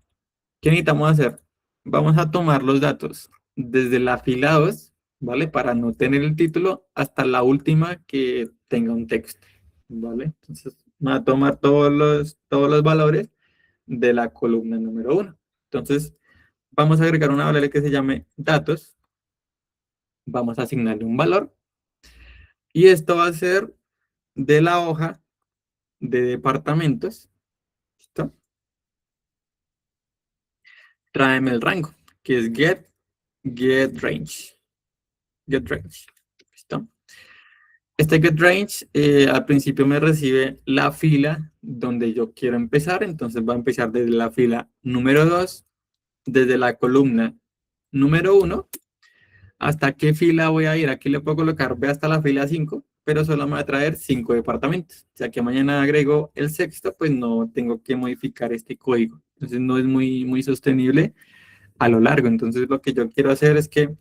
¿qué necesitamos hacer? Vamos a tomar los datos desde la fila 2, ¿vale? Para no tener el título hasta la última que tenga un texto, ¿vale? Entonces, va a tomar todos los valores de la columna número 1. Entonces, vamos a agregar una variable que se llame datos. Vamos a asignarle un valor. Y esto va a ser de la hoja de departamentos, ¿listo? Tráeme el rango, que es getRange. GetRange, ¿listo? Este getRange al principio me recibe la fila donde yo quiero empezar, entonces va a empezar desde la fila número 2, desde la columna número 1, hasta qué fila voy a ir. Aquí le puedo colocar, ve hasta la fila 5, pero solo me va a traer 5 departamentos. O sea que mañana agrego el sexto, pues no tengo que modificar este código. Entonces no es muy sostenible a lo largo. Entonces lo que yo quiero hacer es que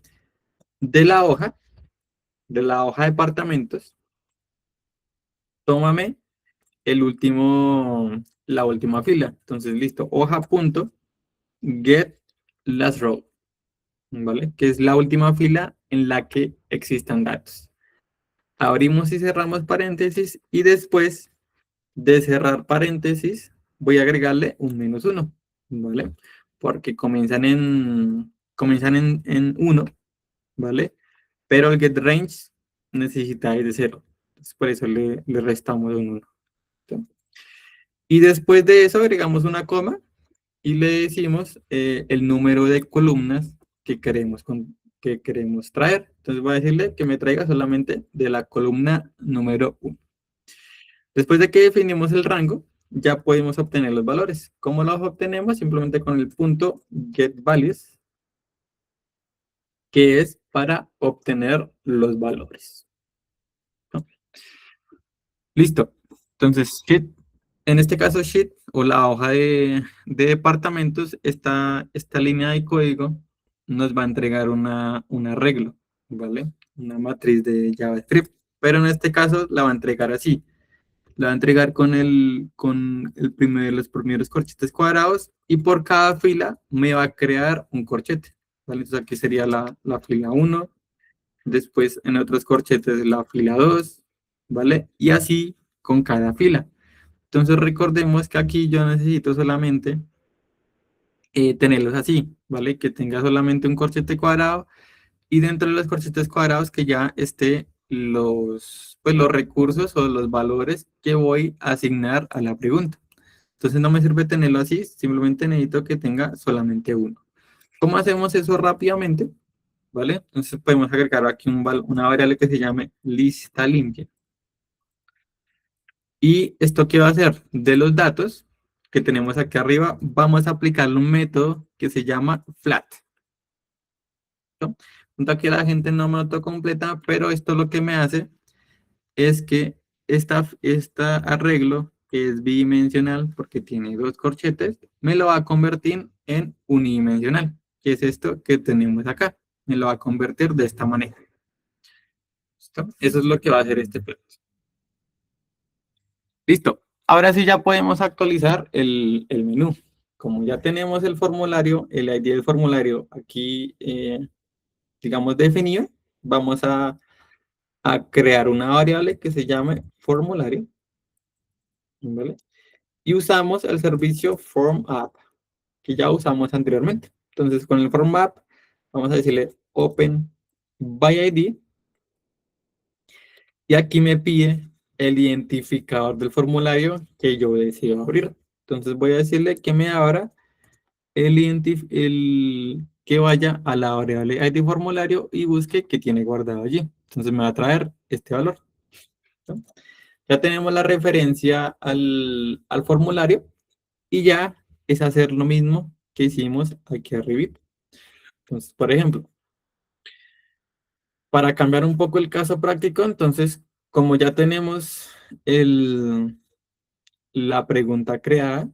de la hoja de departamentos, tómame la última fila. Entonces, listo, hoja.get last row, ¿vale? Que es la última fila en la que existan datos. Abrimos y cerramos paréntesis y después de cerrar paréntesis voy a agregarle un -1, ¿vale? Porque comienzan en 1, ¿vale? Pero el getRange necesita ir de 0. Entonces, por eso le restamos un 1. Y después de eso agregamos una coma y le decimos el número de columnas que queremos traer. Entonces voy a decirle que me traiga solamente de la columna número 1. Después de que definimos el rango, ya podemos obtener los valores. ¿Cómo los obtenemos? Simplemente con el punto getValues, que es para obtener los valores. ¿No? Listo. Entonces, en este caso, sheet o la hoja de departamentos, esta línea de código nos va a entregar un arreglo, ¿vale? Una matriz de JavaScript. Pero en este caso la va a entregar así. La va a entregar con los primeros corchetes cuadrados y por cada fila me va a crear un corchete, ¿vale? Entonces aquí sería la fila 1, después en otros corchetes la fila 2, ¿vale? Y así con cada fila. Entonces recordemos que aquí yo necesito solamente tenerlos así, ¿vale? Que tenga solamente un corchete cuadrado y dentro de los corchetes cuadrados que ya esté los recursos o los valores que voy a asignar a la pregunta. Entonces no me sirve tenerlo así, simplemente necesito que tenga solamente uno. ¿Cómo hacemos eso rápidamente? ¿Vale? Entonces podemos agregar aquí una variable que se llame lista limpia. ¿Y esto qué va a hacer? De los datos que tenemos aquí arriba, vamos a aplicarle un método que se llama flat. ¿No? Aquí la gente no me lo completa, pero esto lo que me hace es que esta arreglo, que es bidimensional, porque tiene 2 corchetes, me lo va a convertir en unidimensional, que es esto que tenemos acá. Me lo va a convertir de esta manera. ¿Listo? Eso es lo que va a hacer este plot. Listo. Ahora sí ya podemos actualizar el menú. Como ya tenemos el formulario, el ID del formulario aquí, digamos, definido, vamos a crear una variable que se llame formulario, ¿vale? Y usamos el servicio FormApp, que ya usamos anteriormente. Entonces, con el FormApp, vamos a decirle Open by ID, y aquí me pide el identificador del formulario que yo deseo abrir. Entonces, voy a decirle que me abra que vaya a la variable ID formulario y busque qué tiene guardado allí. Entonces, me va a traer este valor. ¿No? Ya tenemos la referencia al formulario y ya es hacer lo mismo que hicimos aquí arriba. Entonces, por ejemplo, para cambiar un poco el caso práctico, entonces, como ya tenemos la pregunta creada,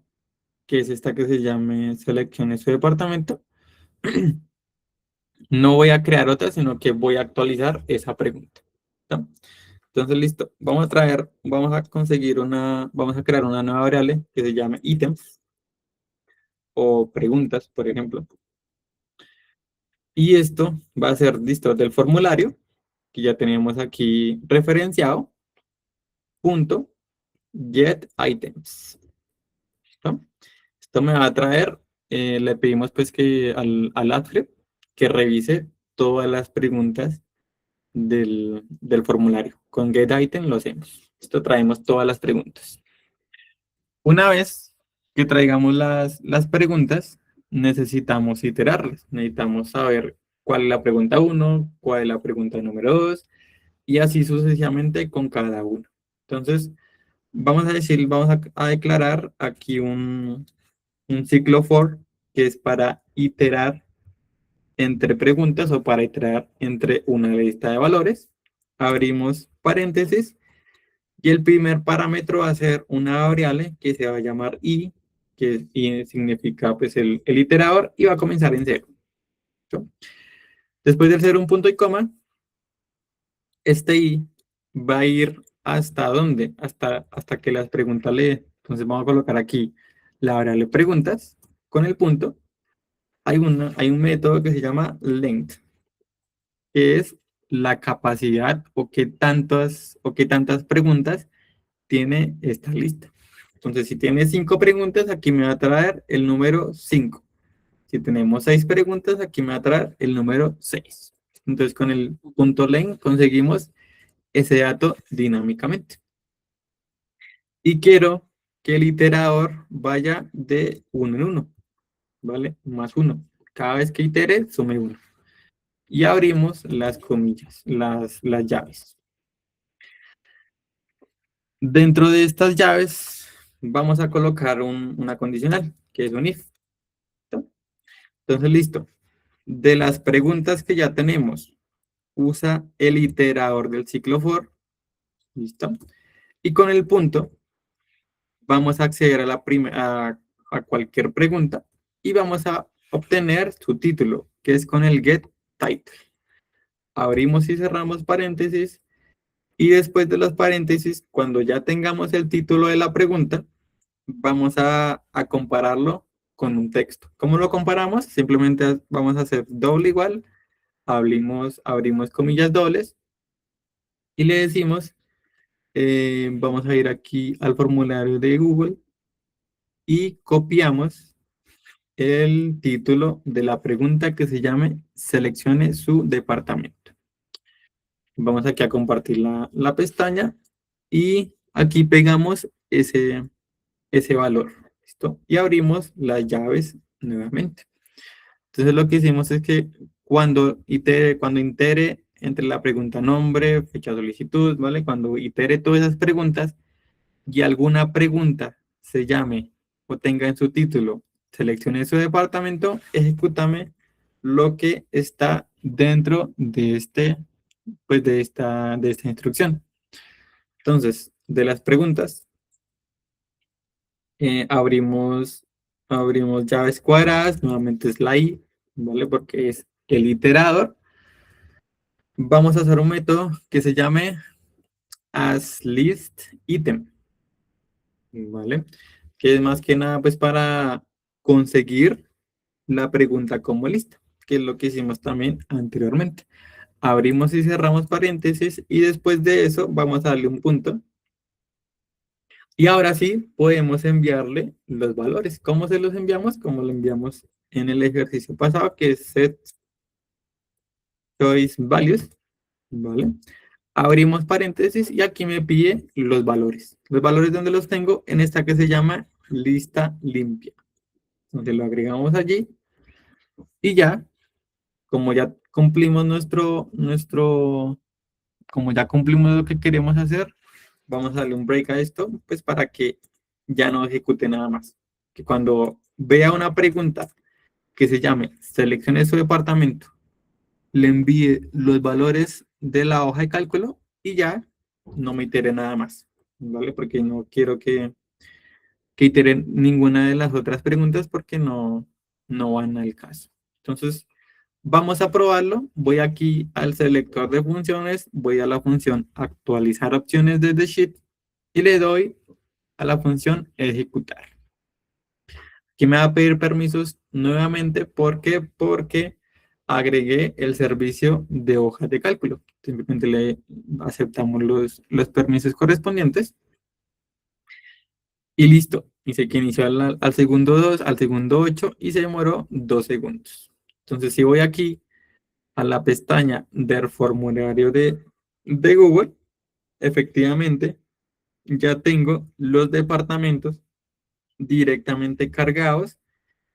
que es esta que se llame seleccione su departamento, no voy a crear otra, sino que voy a actualizar esa pregunta. ¿No? Entonces, listo. Vamos a crear una nueva variable que se llame ítems o preguntas, por ejemplo. Y esto va a ser, listo, del formulario, que ya tenemos aquí referenciado, punto, get items. ¿No? Esto me va a traer, le pedimos pues que al Adfree que revise todas las preguntas del formulario. Con get item lo hacemos. Esto traemos todas las preguntas. Una vez que traigamos las preguntas, necesitamos iterarlas. Necesitamos saber cuál es la pregunta 1, cuál es la pregunta número 2, y así sucesivamente con cada uno. Entonces, vamos a declarar aquí un ciclo for, que es para iterar entre preguntas o para iterar entre una lista de valores. Abrimos paréntesis y el primer parámetro va a ser una variable que se va a llamar i, que i significa pues el iterador, y va a comenzar en 0. Después de hacer un punto y coma, este i va a ir hasta dónde, hasta que las preguntas lee. Entonces vamos a colocar aquí la variable preguntas con el punto. Hay un método que se llama length, que es la capacidad o qué tantas preguntas tiene esta lista. Entonces, si tiene 5 preguntas, aquí me va a traer el número 5. Si tenemos 6 preguntas, aquí me va a traer el número 6. Entonces, con el punto len conseguimos ese dato dinámicamente. Y quiero que el iterador vaya de 1 en 1, ¿vale? Más 1. Cada vez que itere, sume 1. Y abrimos las comillas, las llaves. Dentro de estas llaves vamos a colocar una condicional, que es un if. Entonces, listo. De las preguntas que ya tenemos, usa el iterador del ciclo for. Listo. Y con el punto vamos a acceder a cualquier pregunta y vamos a obtener su título, que es con el get title. Abrimos y cerramos paréntesis. Y después de los paréntesis, cuando ya tengamos el título de la pregunta, vamos a compararlo con un texto. ¿Cómo lo comparamos? Simplemente vamos a hacer doble igual, abrimos comillas dobles y le decimos, vamos a ir aquí al formulario de Google y copiamos el título de la pregunta que se llame seleccione su departamento. Vamos aquí a compartir la pestaña y aquí pegamos ese valor. ¿Listo? Y abrimos las llaves nuevamente. Entonces lo que hicimos es que cuando itere entre la pregunta nombre, fecha de solicitud, ¿vale? Cuando itere todas esas preguntas y alguna pregunta se llame o tenga en su título seleccione su departamento, ejecútame lo que está dentro de de esta instrucción. Entonces, de las preguntas, abrimos llaves cuadradas, nuevamente es la i, ¿vale? Porque es el iterador. Vamos a hacer un método que se llame asListItem, ¿vale? Que es más que nada pues para conseguir la pregunta como lista, que es lo que hicimos también anteriormente. Abrimos y cerramos paréntesis y después de eso vamos a darle un punto. Y ahora sí podemos enviarle los valores. ¿Cómo se los enviamos? Como lo enviamos en el ejercicio pasado, que es set choice values, ¿vale? Abrimos paréntesis y aquí me pide los valores. Los valores, ¿dónde los tengo? En esta que se llama lista limpia. Entonces lo agregamos allí y ya, como ya cumplimos como ya cumplimos lo que queremos hacer, vamos a darle un break a esto, pues para que ya no ejecute nada más. Que cuando vea una pregunta que se llame seleccione su departamento, le envíe los valores de la hoja de cálculo y ya no me itere nada más, ¿vale? Porque no quiero que itere ninguna de las otras preguntas porque no van al caso. Entonces, vamos a probarlo. Voy aquí al selector de funciones, voy a la función actualizar opciones desde Sheet y le doy a la función ejecutar. Aquí me va a pedir permisos nuevamente. ¿Por qué? Porque agregué el servicio de hojas de cálculo. Simplemente le aceptamos los permisos correspondientes. Y listo. Dice que inició al segundo 2, al segundo 8 y se demoró 2 segundos. Entonces, si voy aquí a la pestaña del formulario de Google, efectivamente ya tengo los departamentos directamente cargados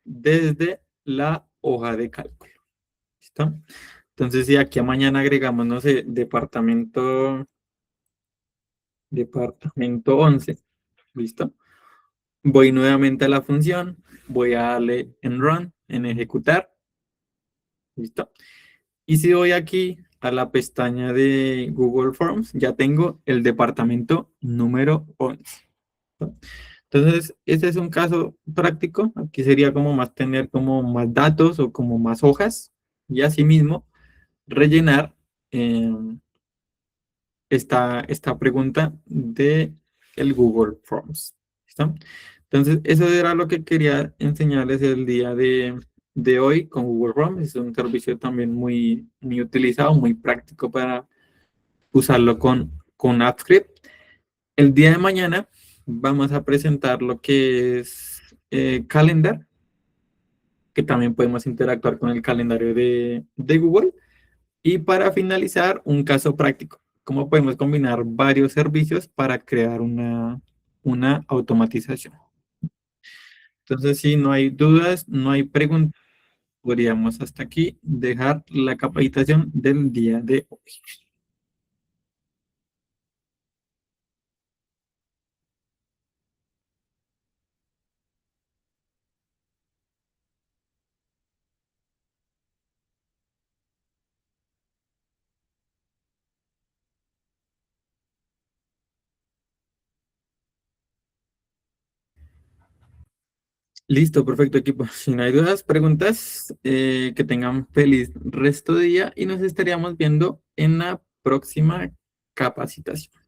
desde la hoja de cálculo. ¿Listo? Entonces, si aquí a mañana agregamos, no sé, departamento 11, ¿listo? Voy nuevamente a la función, voy a darle en run, en ejecutar, ¿listo? Y si voy aquí a la pestaña de Google Forms, ya tengo el departamento número 11. ¿Listo? Entonces, este es un caso práctico. Aquí sería como más tener como más datos o como más hojas y asimismo rellenar esta pregunta de el Google Forms. ¿Listo? Entonces, eso era lo que quería enseñarles el día de hoy con Google Forms. Es un servicio también muy utilizado, muy práctico para usarlo con AppScript. El día de mañana vamos a presentar lo que es Calendar, que también podemos interactuar con el calendario de Google. Y para finalizar, un caso práctico. ¿Cómo podemos combinar varios servicios para crear una automatización? Entonces, si no hay dudas, no hay preguntas, podríamos hasta aquí dejar la capacitación del día de hoy. Listo, perfecto equipo. Si no hay dudas, preguntas, que tengan feliz resto de día y nos estaríamos viendo en la próxima capacitación.